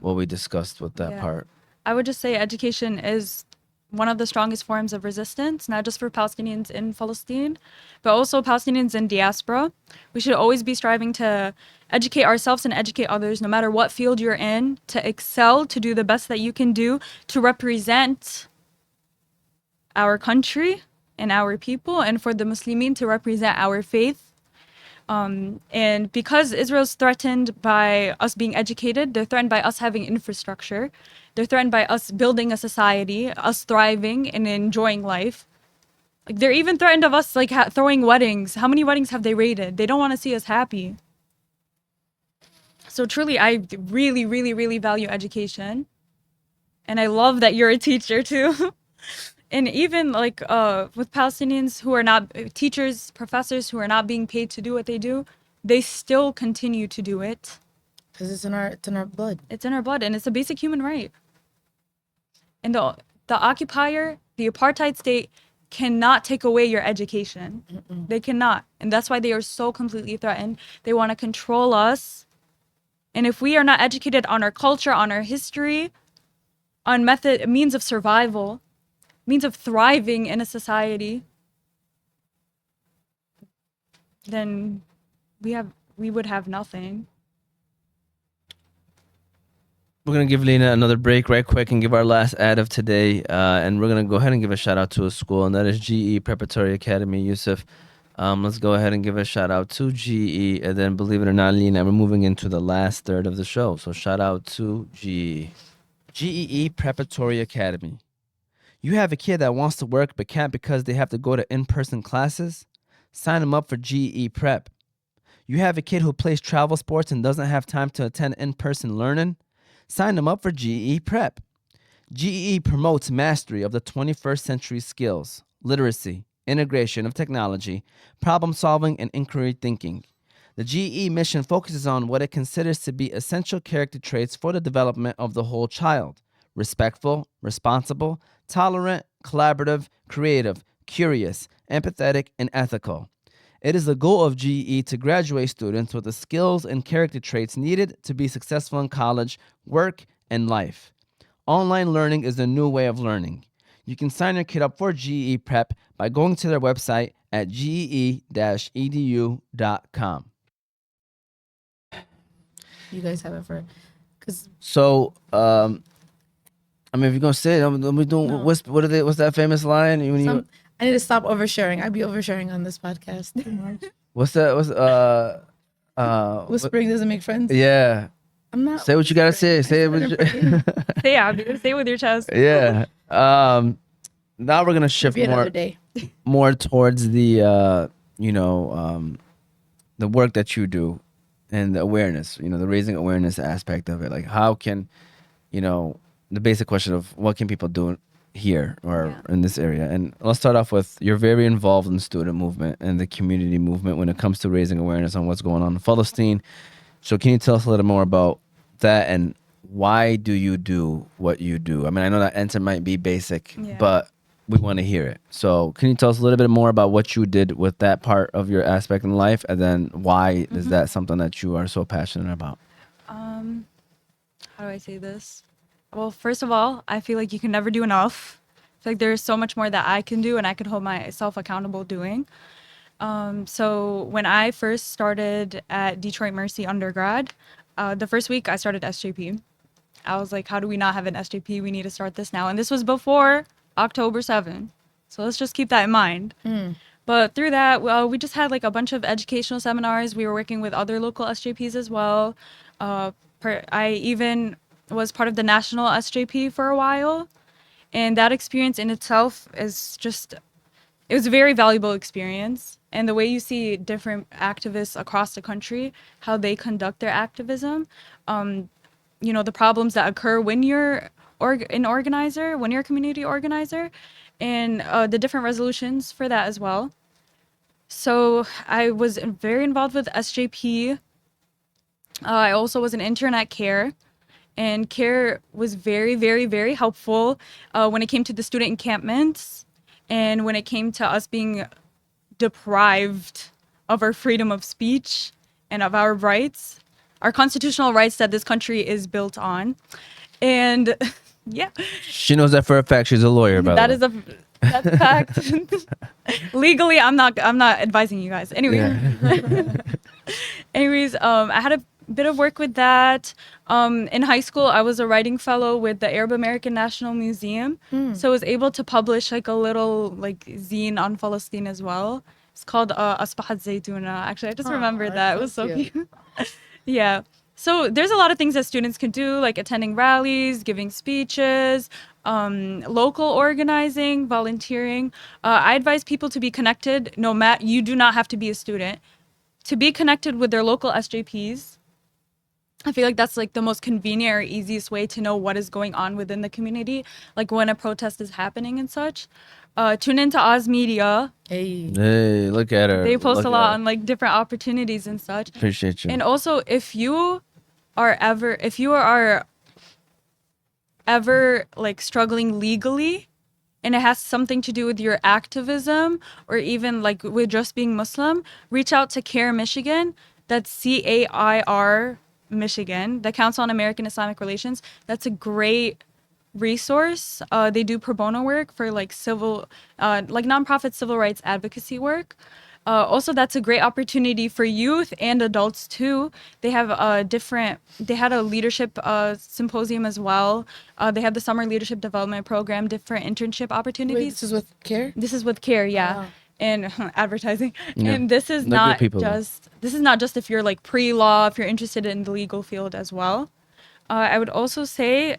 what we discussed with that yeah. part. I would just say education is one of the strongest forms of resistance, not just for Palestinians in Palestine, but also Palestinians in diaspora. We should always be striving to educate ourselves and educate others, no matter what field you're in, to excel, to do the best that you can do, to represent our country and our people, and for the Muslimin to represent our faith. And because Israel's threatened by us being educated, they're threatened by us having infrastructure. They're threatened by us building a society, us thriving and enjoying life. Like they're even threatened of us like throwing weddings. How many weddings have they raided? They don't want to see us happy. So truly, I really, really, really value education. And I love that you're a teacher too. And even like with Palestinians who are not teachers, professors who are not being paid to do what they do, they still continue to do it. Because it's in our blood. It's in our blood, and it's a basic human right. And the occupier, the apartheid state, cannot take away your education. Mm-mm. They cannot, and that's why they are so completely threatened. They want to control us, and if we are not educated on our culture, on our history, on means of survival, means of thriving in a society, then we would have nothing. We're going to give Lina another break right quick and give our last ad of today. And we're going to go ahead and give a shout out to a school, and that is GE Preparatory Academy. Yusuf, let's go ahead and give a shout out to GE. And then, believe it or not, Lina, we're moving into the last third of the show. So shout out to GE. GEE Preparatory Academy. You have a kid that wants to work but can't because they have to go to in-person classes? Sign them up for GE Prep. You have a kid who plays travel sports and doesn't have time to attend in-person learning? Sign them up for GE Prep. GE promotes mastery of the 21st century skills, literacy, integration of technology, problem solving, and inquiry thinking. The GE mission focuses on what it considers to be essential character traits for the development of the whole child: respectful, responsible, tolerant, collaborative, creative, curious, empathetic, and ethical. It is the goal of GE to graduate students with the skills and character traits needed to be successful in college, work, and life. Online learning is the new way of learning. You can sign your kid up for GE Prep by going to their website at ge-edu.com. You guys have it for, because So, I mean, if you're gonna say it, we don't. No. What's that famous line? I need to stop oversharing. I'd be oversharing on this podcast. What's that? Whispering doesn't make friends. Yeah. I'm not. Say what you gotta say. Say it with Say it with your chest. yeah. Now we're gonna shift Maybe more another day. more towards the the work that you do and the awareness. The raising awareness aspect of it. Like, how can the basic question of what can people do here or in this area? And let's start off with, you're very involved in the student movement and the community movement when it comes to raising awareness on what's going on in Palestine. So can you tell us a little more about that, and why do you do what you do? I mean, I know that answer might be basic, but we want to hear it. So can you tell us a little bit more about what you did with that part of your aspect in life, and then why is that something that you are so passionate about? How do I say this? Well, first of all, I feel like you can never do enough. I feel like there's so much more that I can do and I could hold myself accountable doing. So when I first started at Detroit Mercy undergrad, the first week I started SJP. I was like, how do we not have an SJP? We need to start this now. And this was before October 7th. So let's just keep that in mind. But through that, well, we just had like a bunch of educational seminars. We were working with other local SJPs as well. I even was part of the national SJP for a while. And that experience in itself is just, it was a very valuable experience. And the way you see different activists across the country, how they conduct their activism, the problems that occur when you're an organizer, when you're a community organizer, and the different resolutions for that as well. So I was very involved with SJP. I also was an intern at CARE. And CARE was very, very, very helpful when it came to the student encampments and when it came to us being deprived of our freedom of speech and of our rights, our constitutional rights that this country is built on. And yeah. She knows that for a fact. She's a lawyer, by the way. That's a fact. Legally, I'm not advising you guys. Anyway. Yeah. Anyways, I had a bit of work with that. In high school, I was a writing fellow with the Arab American National Museum. So I was able to publish like a little like zine on Palestine as well. It's called Asbahat Zaytuna. Actually, I just remembered that. It was so cute. Yeah. So there's a lot of things that students can do, like attending rallies, giving speeches, local organizing, volunteering. I advise people to be connected. You do not have to be a student. To be connected with their local SJPs. I feel like that's like the most convenient or easiest way to know what is going on within the community, like when a protest is happening and such. Tune into Oz Media. Hey, look at her. They post a lot on like different opportunities and such. Appreciate you. And also, if you are ever like struggling legally, and it has something to do with your activism or even like with just being Muslim, reach out to CAIR Michigan. That's CAIR Michigan, the Council on American Islamic Relations. That's a great resource. They do pro bono work for like nonprofit civil rights advocacy work. Also, that's a great opportunity for youth and adults too. They have they had a leadership symposium as well. They have the summer leadership development program, different internship opportunities. Wait, this is with CARE? This is with CARE, yeah. Wow. And advertising. Yeah. And this is not just if you're like pre-law, if you're interested in the legal field as well. I would also say,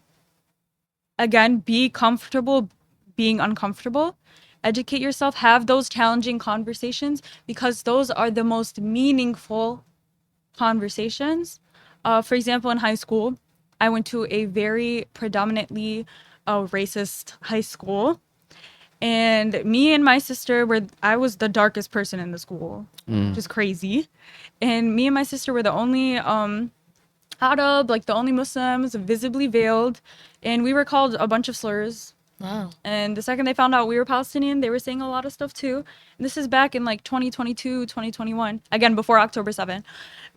again, be comfortable being uncomfortable. Educate yourself, have those challenging conversations, because those are the most meaningful conversations. For example, in high school, I went to a very predominantly racist high school. And me and my sister I was the darkest person in the school, which is crazy. And me and my sister were the only Arab, like the only Muslims, visibly veiled. And we were called a bunch of slurs. Wow. And the second they found out we were Palestinian, they were saying a lot of stuff too. And this is back in like 2022, 2021, again, before October 7th.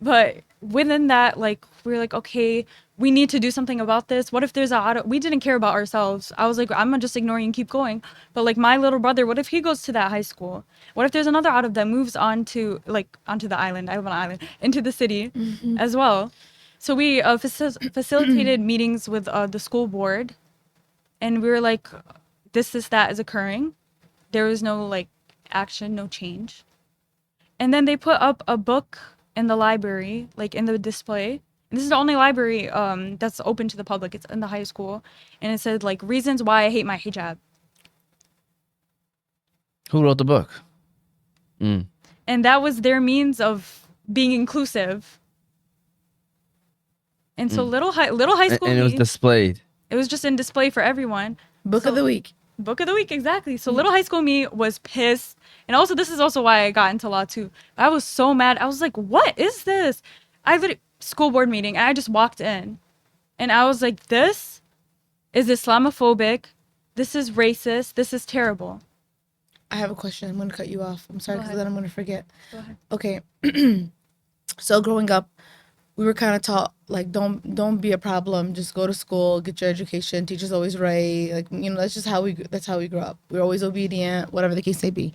But within that, like, we were like, okay, we need to do something about this. What if there's we didn't care about ourselves. I was like, I'm gonna just ignore you and keep going. But like my little brother, what if he goes to that high school? What if there's another Arab that moves onto the island? I live on an island, into the city as well. So we facilitated meetings with the school board. And we were like, this, that is occurring. There was no like action, no change. And then they put up a book in the library, like in the display. This is the only library that's open to the public. It's in the high school, and it said like reasons why I hate my hijab. Who wrote the book? And that was their means of being inclusive. And so little high school And it was me, displayed. it was just in display for everyone. Book of the week. Book of the week, exactly. So little high school me was pissed. And also this is also why I got into law too. I was so mad. I was like, what is this? I literally school board meeting and I just walked in. And I was like, this is Islamophobic. This is racist. This is terrible. I have a question. I'm going to cut you off. I'm sorry, Go because ahead. then I'm going to forget. Go ahead. Okay. So growing up, we were kind of taught like don't be a problem. Just go to school, get your education. Teachers always right. Like that's how we grew up. We're always obedient, whatever the case may be.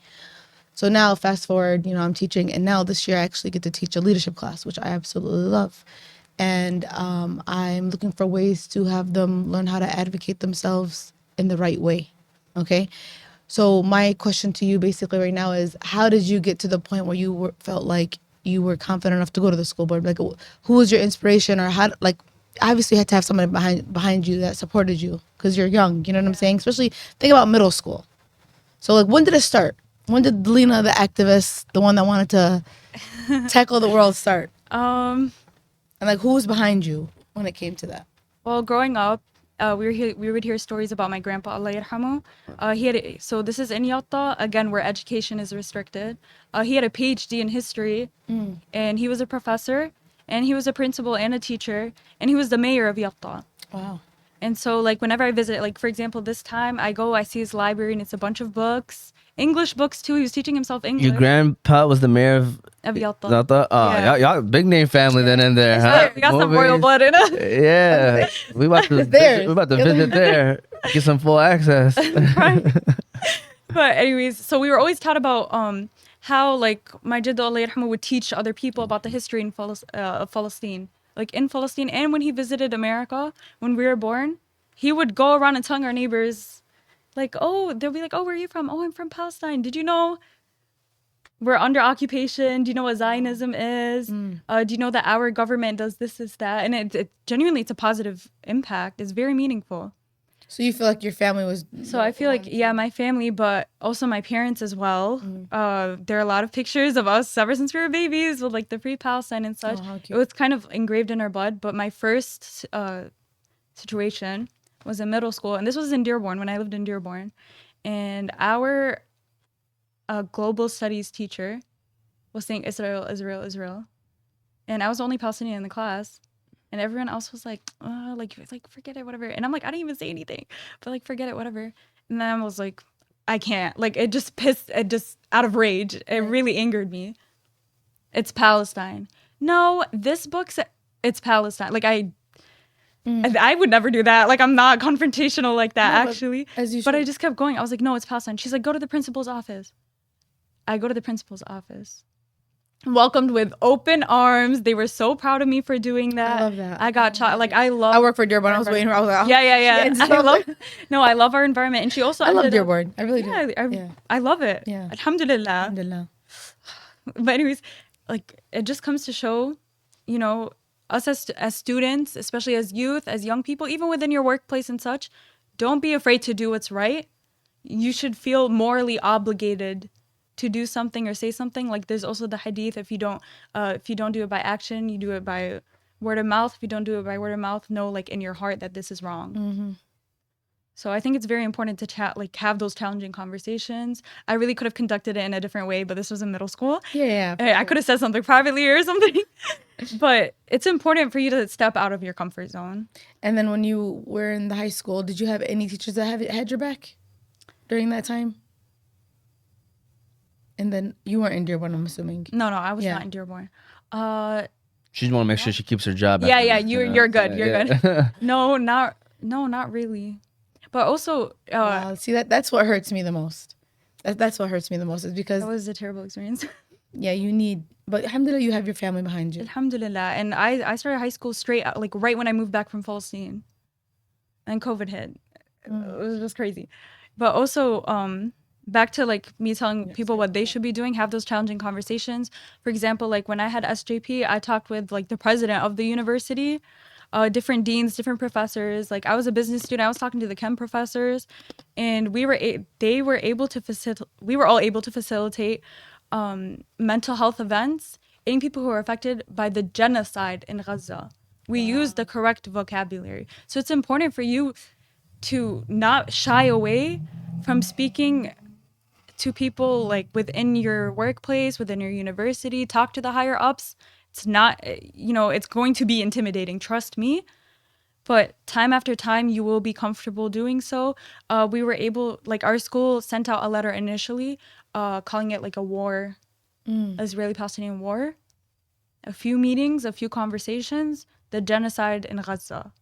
So now fast forward, I'm teaching, and now this year I actually get to teach a leadership class, which I absolutely love. And I'm looking for ways to have them learn how to advocate themselves in the right way. Okay. So my question to you basically right now is, how did you get to the point where you felt like you were confident enough to go to the school board? Like, who was your inspiration, or how? Like, obviously you had to have somebody behind you that supported you because you're young. You know what I'm saying? Especially think about middle school. So like, when did it start? When did Lina, the activist, the one that wanted to tackle the world, start? And like, who was behind you when it came to that? Well, growing up, we would hear stories about my grandpa, Allah yarhamu. So this is in Yatta, again, where education is restricted. He had a PhD in history, and he was a professor, and he was a principal and a teacher, and he was the mayor of Yatta. Wow. And so, like, whenever I visit, like, for example, this time I see his library, and it's a bunch of books, English books too. He was teaching himself English. Your grandpa was the mayor of Yatta. Yatta? Oh, Yeah. y'all big name family then in there, huh? We got some Movies. royal blood in us. Yeah, we about to Theirs. visit there, get some full access. But anyways, so we were always taught about how like my Jidda Allah yarhamu would teach other people about the history in Palestine. Like in Palestine, and when he visited America, when we were born, he would go around and telling our neighbors, like, oh, they'll be like, oh, where are you from? Oh, I'm from Palestine. Did you know we're under occupation? Do you know what Zionism is? Do you know that our government does this, that? And it genuinely, it's a positive impact. It's very meaningful. So you feel like your family was... So I feel like, yeah, my family, but also my parents as well. There are a lot of pictures of us ever since we were babies with like the Free Palestine and such. Oh, how It cute. was kind of engraved in our blood. But my first situation was in middle school. And this was in Dearborn, when I lived in Dearborn. And our global studies teacher was saying Israel, Israel, Israel. And I was the only Palestinian in the class. And everyone else was like forget it, whatever. And I'm like, I didn't even say anything, but like, forget it, whatever. And then I was like, I can't. Like, it just out of rage. It really angered me. It's Palestine. No, this book said it's Palestine. Like, I would never do that. Like, I'm not confrontational like that, No, but actually. as you But I should. just kept going. I was like, no, it's Palestine. She's like, go to the principal's office. I go to the principal's office. Welcomed with open arms. They were so proud of me for doing that. I love that. I got like, I love. I work for Dearborn. I was waiting. I was like, oh, Yeah. shit. I love our environment, and she also. I love ended up- Dearborn. I really do. Yeah, I love it. Yeah. Alhamdulillah. Alhamdulillah. But anyways, like, it just comes to show, us as students, especially as youth, as young people, even within your workplace and such, don't be afraid to do what's right. You should feel morally obligated to do something or say something. Like, there's also the hadith, if you don't do it by action, you do it by word of mouth. If you don't do it by word of mouth, know, like, in your heart that this is wrong. So I think it's very important to have those challenging conversations. I really could have conducted it in a different way, but this was in middle school. Yeah. I could have said something privately or something. But it's important for you to step out of your comfort zone. And then when you were in the high school, did you have any teachers that had your back during that time? And then you weren't in Dearborn, I'm assuming. No, I was Yeah. not in Dearborn. She just want to make sure she keeps her job. Yeah, after this, you're good. You're yeah. good. No, not really. But also, Wow. See, that's what hurts me the most. That's what hurts me the most, is because that was a terrible experience. you need, but alhamdulillah, you have your family behind you. Alhamdulillah. And I started high school straight out, like right when I moved back from Palestine, and COVID hit. It was just crazy. But also, back to like me telling people what they should be doing, have those challenging conversations. For example, like when I had SJP, I talked with like the president of the university, different deans, different professors. Like I was a business student, I was talking to the chem professors, and they were able to we were all able to facilitate mental health events in people who are affected by the genocide in Gaza. We use the correct vocabulary. So it's important for you to not shy away from speaking to people like within your workplace, within your university, talk to the higher ups. It's not, it's going to be intimidating, trust me. But time after time, you will be comfortable doing so. We were able, like, our school sent out a letter initially calling it like a war, Israeli Palestinian war. A few meetings, a few conversations, the genocide in Gaza.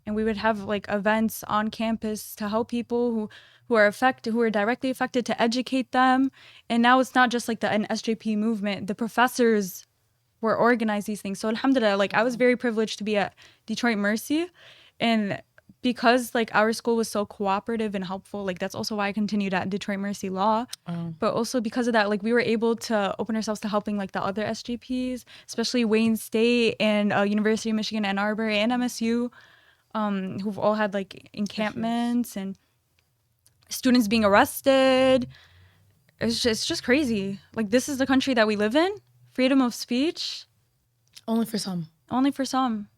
And we would have like events on campus to help people who are affected, who are directly affected, to educate them. And now it's not just like the NSJP movement. The professors were organize these things. So alhamdulillah, like I was very privileged to be at Detroit Mercy, and because like our school was so cooperative and helpful, like that's also why I continued at Detroit Mercy Law. But also because of that, like we were able to open ourselves to helping like the other SGPs, especially Wayne State and University of Michigan Ann Arbor and MSU, who've all had like encampments and students being arrested. It's just crazy. Like this is the country that we live in. Freedom of speech. Only for some. Only for some.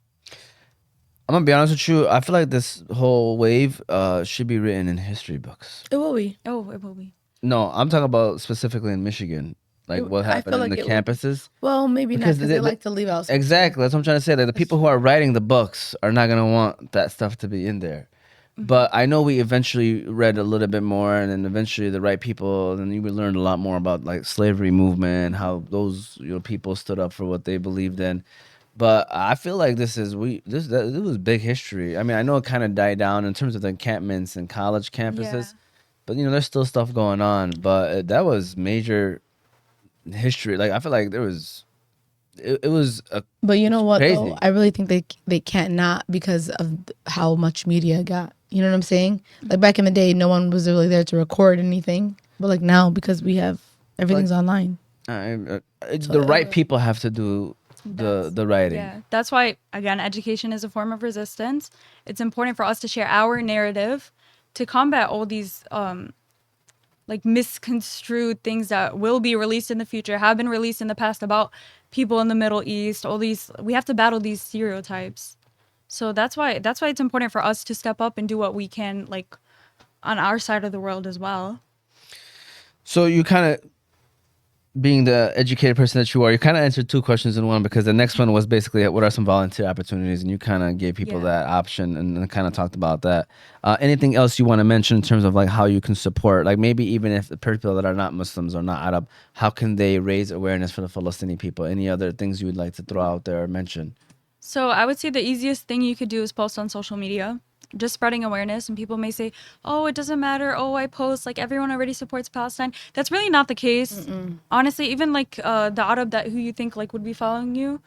I'm gonna be honest with you. I feel like this whole wave should be written in history books. It will be. Oh, it will be. No, I'm talking about specifically in Michigan, like what I happened feel in like the it would- campuses. Well, maybe not Because because they like to leave out. Exactly, that's what I'm trying to say. Like the people who are writing the books are not gonna want that stuff to be in there. But I know we eventually read a little bit more, and then eventually the right people, and you would learn a lot more about like slavery movement, how those people stood up for what they believed in. But I feel like this was big history. I mean, I know it kind of died down in terms of the encampments and college campuses, but there's still stuff going on. But that was major history. Like I feel like there was, it was a But you know what crazy. though? I really think they can't not because of how much media got. You know what I'm saying? Like back in the day, no one was really there to record anything. But like now, because we have everything's online. the right people have to do the writing. Yeah, that's why again, education is a form of resistance. It's important for us to share our narrative to combat all these like misconstrued things that will be released in the future, have been released in the past about people in the Middle East. All these, we have to battle these stereotypes. So that's why it's important for us to step up and do what we can, like on our side of the world as well. So you kind of, being the educated person that you are, you kind of answered two questions in one, because the next one was basically what are some volunteer opportunities, and you kind of gave people that option and kind of talked about that. Anything else you want to mention in terms of like how you can support, like maybe even if the people that are not Muslims or not Arab, how can they raise awareness for the Palestinian people? Any other things you would like to throw out there or mention? So I would say the easiest thing you could do is post on social media, just spreading awareness. And people may say, oh, it doesn't matter. Oh, I post, like everyone already supports Palestine. That's really not the case. Honestly, even like the Arab who you think like would be following you,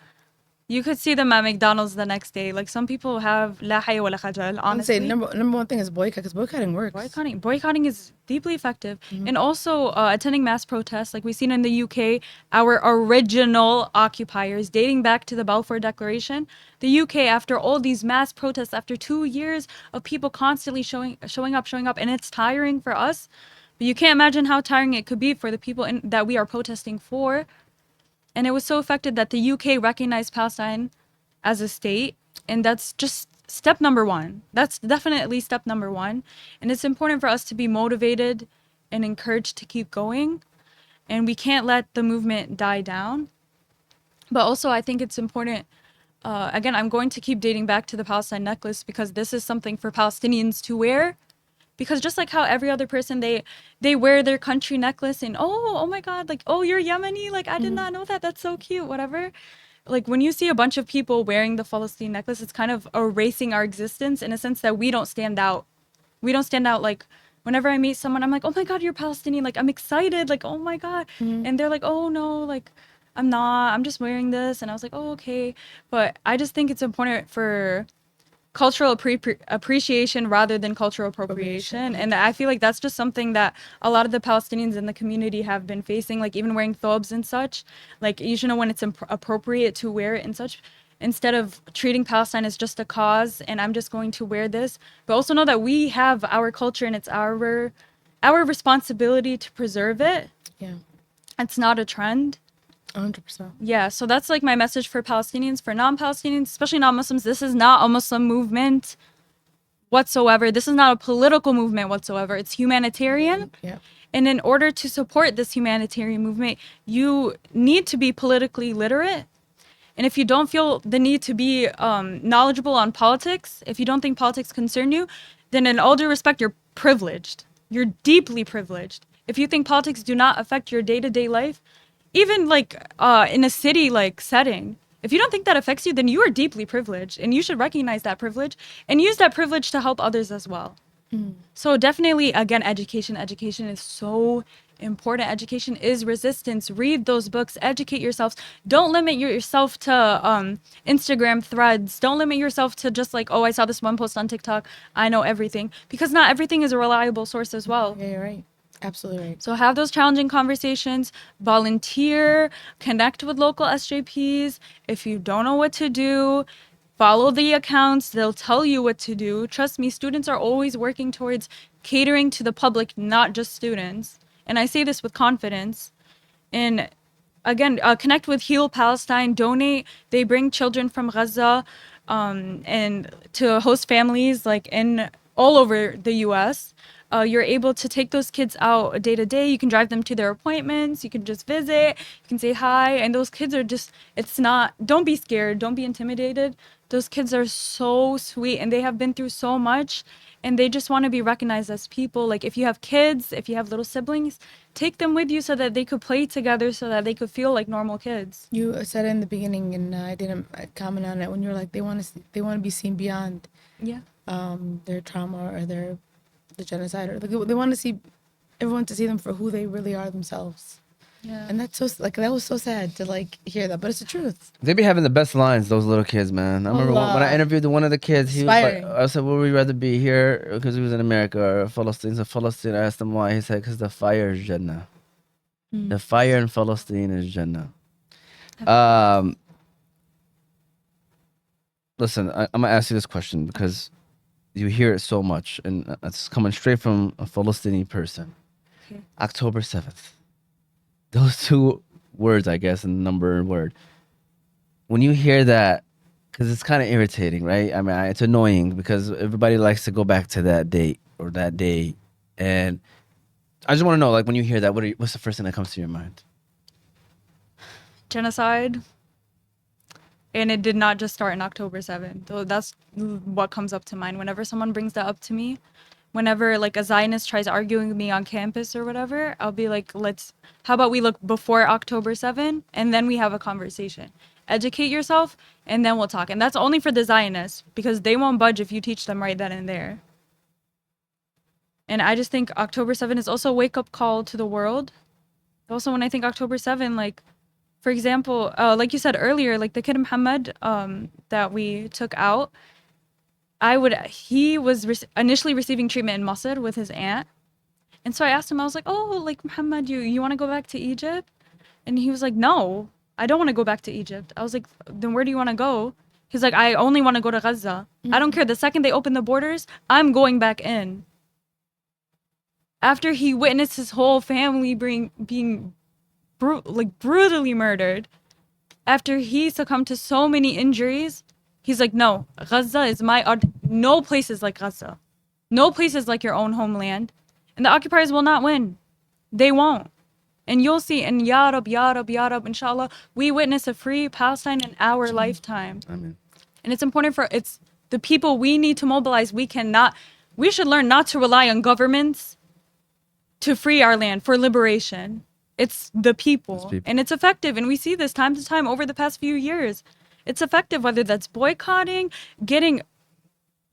you could see them at McDonald's the next day. Like some people have la haya wa la khajal, honestly. Say number one thing is boycott, because boycotting works. Boycotting is deeply effective. And also attending mass protests, like we've seen in the UK, our original occupiers, dating back to the Balfour Declaration. The UK, after all these mass protests, after 2 years of people constantly showing up, and it's tiring for us. But you can't imagine how tiring it could be for the people that we are protesting for. And it was so effective that the UK recognized Palestine as a state. And that's just step number one. That's definitely step number one. And it's important for us to be motivated and encouraged to keep going. And we can't let the movement die down. But also, I think it's important. Again, I'm going to keep dating back to the Palestine necklace, because this is something for Palestinians to wear. Because just like how every other person, they wear their country necklace and oh my God, like, oh, you're Yemeni, like I did not know that, that's so cute, whatever. Like when you see a bunch of people wearing the Palestine necklace, it's kind of erasing our existence in a sense that we don't stand out. Like whenever I meet someone, I'm like, oh my God, you're Palestinian, like I'm excited, like oh my God. And they're like, oh no, like I'm not, I'm just wearing this. And I was like, oh okay. But I just think it's important for cultural appreciation rather than cultural appropriation. And I feel like that's just something that a lot of the Palestinians in the community have been facing, like even wearing thobes and such. Like you should know when it's appropriate to wear it and such, instead of treating Palestine as just a cause and I'm just going to wear this. But also know that we have our culture and it's our responsibility to preserve it. Yeah. It's not a trend. 100%. Yeah, so that's like my message for Palestinians. For non-Palestinians, especially non-Muslims, this is not a Muslim movement whatsoever. This is not a political movement whatsoever. It's humanitarian. Yeah. And in order to support this humanitarian movement, you need to be politically literate. And if you don't feel the need to be knowledgeable on politics, if you don't think politics concern you, then in all due respect, you're privileged. You're deeply privileged. If you think politics do not affect your day-to-day life, even like in a city like setting, if you don't think that affects you, then you are deeply privileged and you should recognize that privilege and use that privilege to help others as well. So definitely, again, education is so important. Education is resistance. Read those books, educate yourselves. Don't limit yourself to Instagram threads. Don't limit yourself to just like, oh, I saw this one post on TikTok, I know everything, because not everything is a reliable source as well. Yeah, you're right. Absolutely right. So have those challenging conversations, volunteer, connect with local SJPs. If you don't know what to do, follow the accounts. They'll tell you what to do. Trust me, students are always working towards catering to the public, not just students. And I say this with confidence. And again, connect with Heal Palestine, donate. They bring children from Gaza and to host families like in all over the US. You're able to take those kids out day to day. You can drive them to their appointments. You can just visit. You can say hi. And those kids are just, don't be scared. Don't be intimidated. Those kids are so sweet and they have been through so much and they just want to be recognized as people. Like if you have kids, if you have little siblings, take them with you so that they could play together, so that they could feel like normal kids. You said it in the beginning, and I didn't comment on it, when you're like, they want to be seen beyond their trauma or the genocide, or like they want to see everyone to see them for who they really are themselves. Yeah. And that's so like, that was so sad to like hear that, but it's the truth. They be having the best lines, those little kids, man. I remember when I interviewed one of the kids, he was like, Inspiring. I said, "Would we rather be here because he was in America or Palestine?" So Palestine, I asked him why. He said, "Because the fire is Jannah. The fire in Palestine is Jannah." Listen, I'm gonna ask you this question because you hear it so much, and it's coming straight from a Palestinian person. Okay. October 7th. Those two words, I guess, and number and word. When you hear that, because it's kind of irritating, right? I mean, it's annoying because everybody likes to go back to that date or that day. And I just want to know, like, when you hear that, what's the first thing that comes to your mind? Genocide. And it did not just start on October 7th. So that's what comes up to mind. Whenever someone brings that up to me, whenever like a Zionist tries arguing with me on campus or whatever, I'll be like, how about we look before October 7th and then we have a conversation. Educate yourself and then we'll talk. And that's only for the Zionists because they won't budge if you teach them right then and there. And I just think October 7th is also a wake-up call to the world. Also, when I think October 7th, like, for example, like you said earlier, like the kid Muhammad that we took out, he was initially receiving treatment in Masr with his aunt. And so I asked him, I was like, oh, like Muhammad, you want to go back to Egypt? And he was like, no, I don't want to go back to Egypt. I was like, then where do you want to go? He's like, I only want to go to Gaza. I don't care. The second they open the borders, I'm going back in. After he witnessed his whole family being brutally murdered, after he succumbed to so many injuries, he's like, no, Gaza is no place is like Gaza. No place is like your own homeland. And the occupiers will not win. They won't. And you'll see, and Ya Rab, Ya Rab, Ya Rab, inshallah, we witness a free Palestine in our lifetime. Amen. And it's important it's the people we need to mobilize. We should learn not to rely on governments to free our land for liberation. It's the people. And it's effective. And we see this time to time over the past few years. It's effective, whether that's boycotting, getting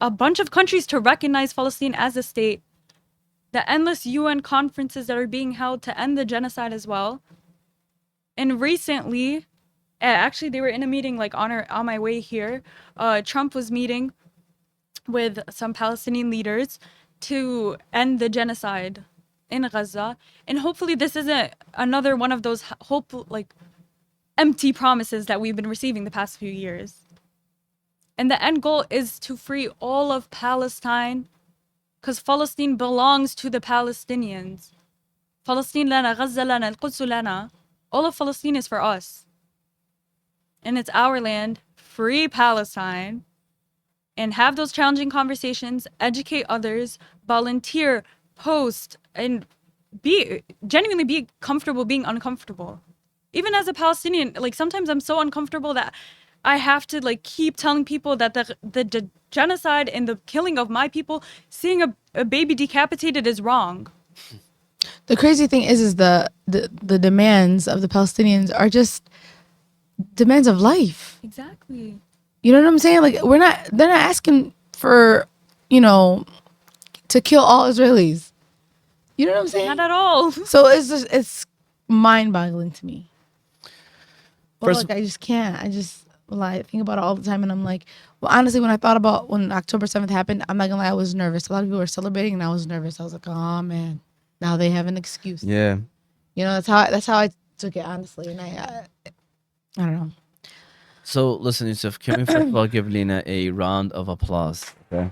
a bunch of countries to recognize Palestine as a state, the endless UN conferences that are being held to end the genocide as well. And recently, actually they were in a meeting like on my way here, Trump was meeting with some Palestinian leaders to end the genocide in Gaza. And hopefully this isn't another one of those empty promises that we've been receiving the past few years. And the end goal is to free all of Palestine, because Palestine belongs to the Palestinians. Palestine lana, Gaza lana, Al-Quds lana. All of Palestine is for us. And it's our land. Free Palestine. And have those challenging conversations, educate others, volunteer, post, and genuinely be comfortable being uncomfortable. Even as a Palestinian, like sometimes I'm so uncomfortable that I have to like keep telling people that the genocide and the killing of my people, seeing a baby decapitated is wrong. The crazy thing is the demands of the Palestinians are just demands of life. Exactly. You know what I'm saying? Like they're not asking for, to kill all Israelis. You know what I'm saying? Not at all. So it's mind-boggling to me. But I just can't. I think about it all the time, and I'm like, well, honestly, when I thought about when October 7th happened, I'm not gonna lie, I was nervous. A lot of people were celebrating, and I was nervous. I was like, oh man, now they have an excuse. Yeah. That's how I took it, honestly, and I don't know. So listen, Yusuf, can we first of all give Lina a round of applause? Okay.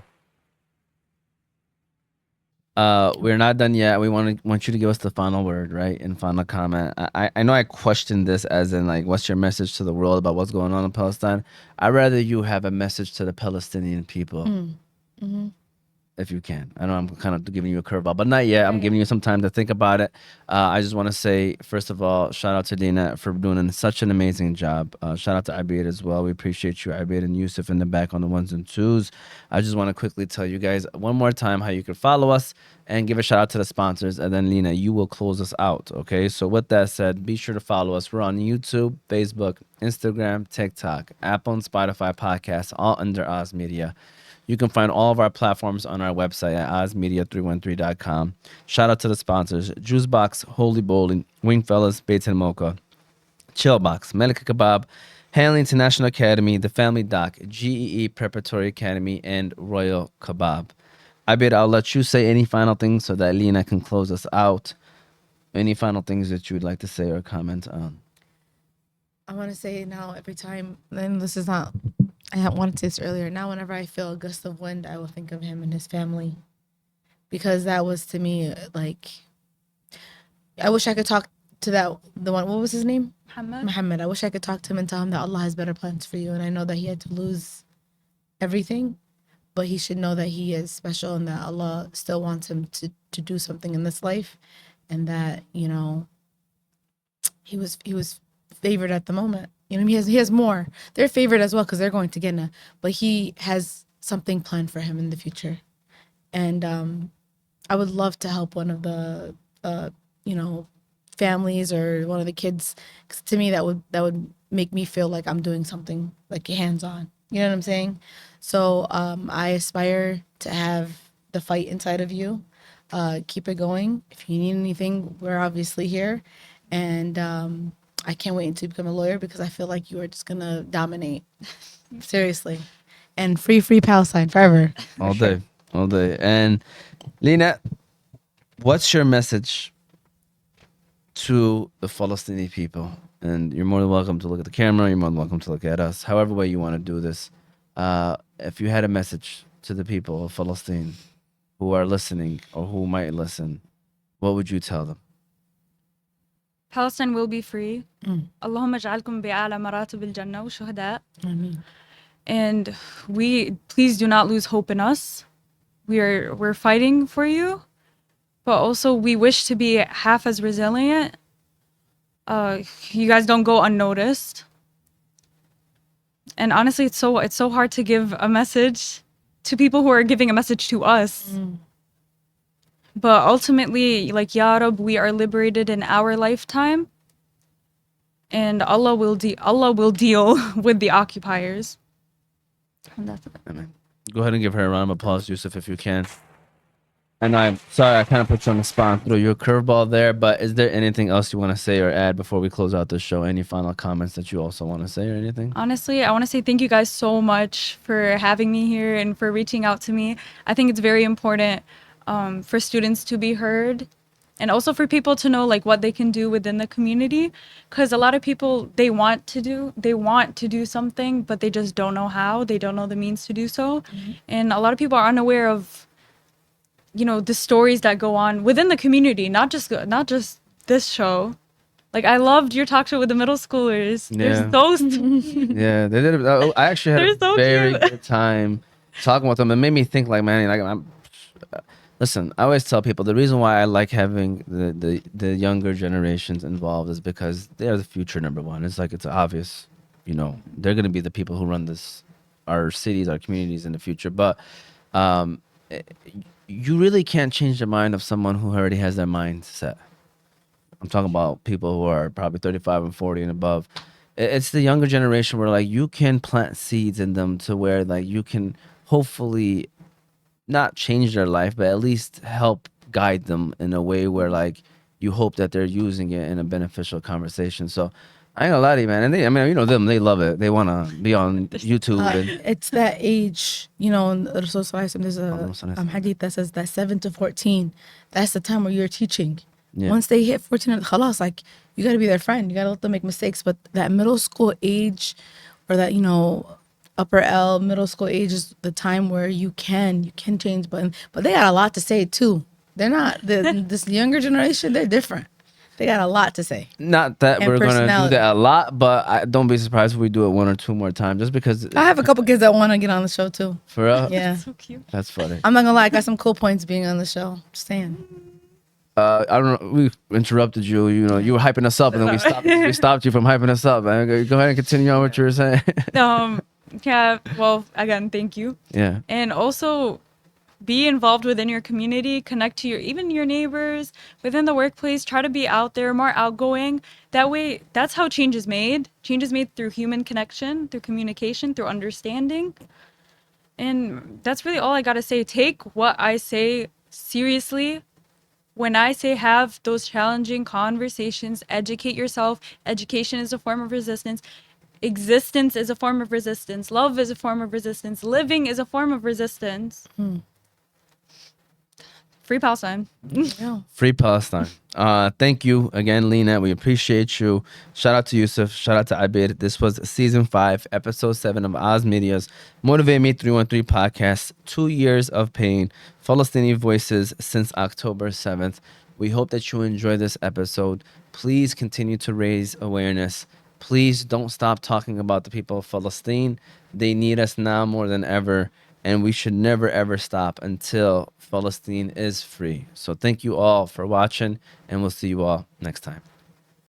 We're not done yet. We want you to give us the final word, right? And final comment. I know I questioned this as in like, what's your message to the world about what's going on in Palestine? I'd rather you have a message to the Palestinian people. Mm-hmm. If you can. I know I'm kind of giving you a curveball, but not yet. I'm giving you some time to think about it. I just want to say, first of all, shout out to Lina for doing such an amazing job. Shout out to Abid as well. We appreciate you, Abid and Yusuf in the back on the ones and twos. I just want to quickly tell you guys one more time how you can follow us and give a shout out to the sponsors. And then, Lina, you will close us out, okay? So with that said, be sure to follow us. We're on YouTube, Facebook, Instagram, TikTok, Apple and Spotify podcasts, all under Oz Media. You can find all of our platforms on our website at ozmedia313.com. Shout out to the sponsors: Juicebox, Holy Bowling, Wingfellas, Bates and Mocha, Chillbox, Melika Kebab, Hanley International Academy, The Family Doc, GEE Preparatory Academy, and Royal Kebab. Abid, I'll let you say any final things so that Lina can close us out. Any final things that you would like to say or comment on? I want to say now every time, and this is not, I wanted to say this earlier. Now, whenever I feel a gust of wind, I will think of him and his family, because that was to me like, I wish I could talk to the one. What was his name? Muhammad. I wish I could talk to him and tell him that Allah has better plans for you, and I know that he had to lose everything, but he should know that he is special and that Allah still wants him to do something in this life, and that he was favored at the moment. He has more. They're favored as well because they're going to Jannah, but he has something planned for him in the future. And I would love to help one of the families or one of the kids, because to me that would make me feel like I'm doing something like hands-on. You know what I'm saying? So I aspire to have the fight inside of you. Keep it going. If you need anything, we're obviously here. And I can't wait to become a lawyer, because I feel like you are just going to dominate. Seriously. And free Palestine forever. All day. All day. And Lina, what's your message to the Palestinian people? And you're more than welcome to look at the camera. You're more than welcome to look at us. However way you want to do this. If you had a message to the people of Palestine who are listening or who might listen, what would you tell them? Palestine will be free. اللهم اجعلكم بأعلى مراتب الجنة وشهداء. Amen. And please do not lose hope in us. We're fighting for you, but also we wish to be half as resilient. You guys don't go unnoticed. And honestly, it's so hard to give a message to people who are giving a message to us. But ultimately, like, Ya Rab, we are liberated in our lifetime, and Allah will deal with the occupiers. And that's it. Amen. Go ahead and give her a round of applause, Yusuf, if you can. And I'm sorry, I kind of put you on the spot and threw you a curveball there, but is there anything else you want to say or add before we close out the show? Any final comments that you also want to say or anything? Honestly, I want to say thank you guys so much for having me here and for reaching out to me. I think it's very important for students to be heard and also for people to know like what they can do within the community, because a lot of people they want to do something, but they just don't know how. They don't know the means to do so. And a lot of people are unaware of the stories that go on within the community, not just this show. Like I loved your talk show with the middle schoolers. Yeah. They're so sweet. Yeah, they did. I actually had They're a so very cute. good time talking with them. It made me think like, man, like listen, I always tell people the reason why I like having the younger generations involved is because they are the future. Number one, it's like it's obvious, they're gonna be the people who run our cities, our communities in the future. But eh, you really can't change the mind of someone who already has their mind set. I'm talking about people who are probably 35 and 40 and above. It's the younger generation where like you can plant seeds in them to where like you can hopefully not change their life, but at least help guide them in a way where like you hope that they're using it in a beneficial conversation. So I ain't gonna lie to you, man. And them, they love it. They want to be on YouTube. And It's that age, in Rasul Sallallahu Alaihi Wasallam, there's a hadith that says that 7 to 14, that's the time where you're teaching. Yeah. Once they hit 14, khalas, like you got to be their friend. You got to let them make mistakes. But that middle school age, or that upper L middle school age is the time where you can change. But they got a lot to say too. They're not this younger generation. They're different. They got a lot to say. Not that And we're gonna do personality. that a lot, but don't be surprised if we do it one or two more times, just because. I have a couple kids that want to get on the show too. For real. Yeah, So cute. That's funny. I'm not gonna lie. I got some cool points being on the show. Just saying. I don't know. We interrupted you. You were hyping us up, and then we stopped you from hyping us up. Man. Go ahead and continue on what you were saying. Yeah. Well, again, thank you. Yeah. And also be involved within your community, connect to even your neighbors within the workplace, try to be out there, more outgoing. That way, that's how change is made. Change is made through human connection, through communication, through understanding. And that's really all I got to say. Take what I say seriously. When I say have those challenging conversations, educate yourself. Education is a form of resistance. Existence is a form of resistance. Love is a form of resistance. Living is a form of resistance. Free Palestine. Yeah. Free Palestine. Thank you again, Lina. We appreciate you. Shout out to Yusuf. Shout out to Abid. This was season 5, episode 7 of Oz Media's Motivate Me 313 podcast. 2 years of pain. Palestinian voices since October 7th. We hope that you enjoy this episode. Please continue to raise awareness. Please don't stop talking about the people of Palestine. They need us now more than ever. And we should never, ever stop until Palestine is free. So thank you all for watching, and we'll see you all next time.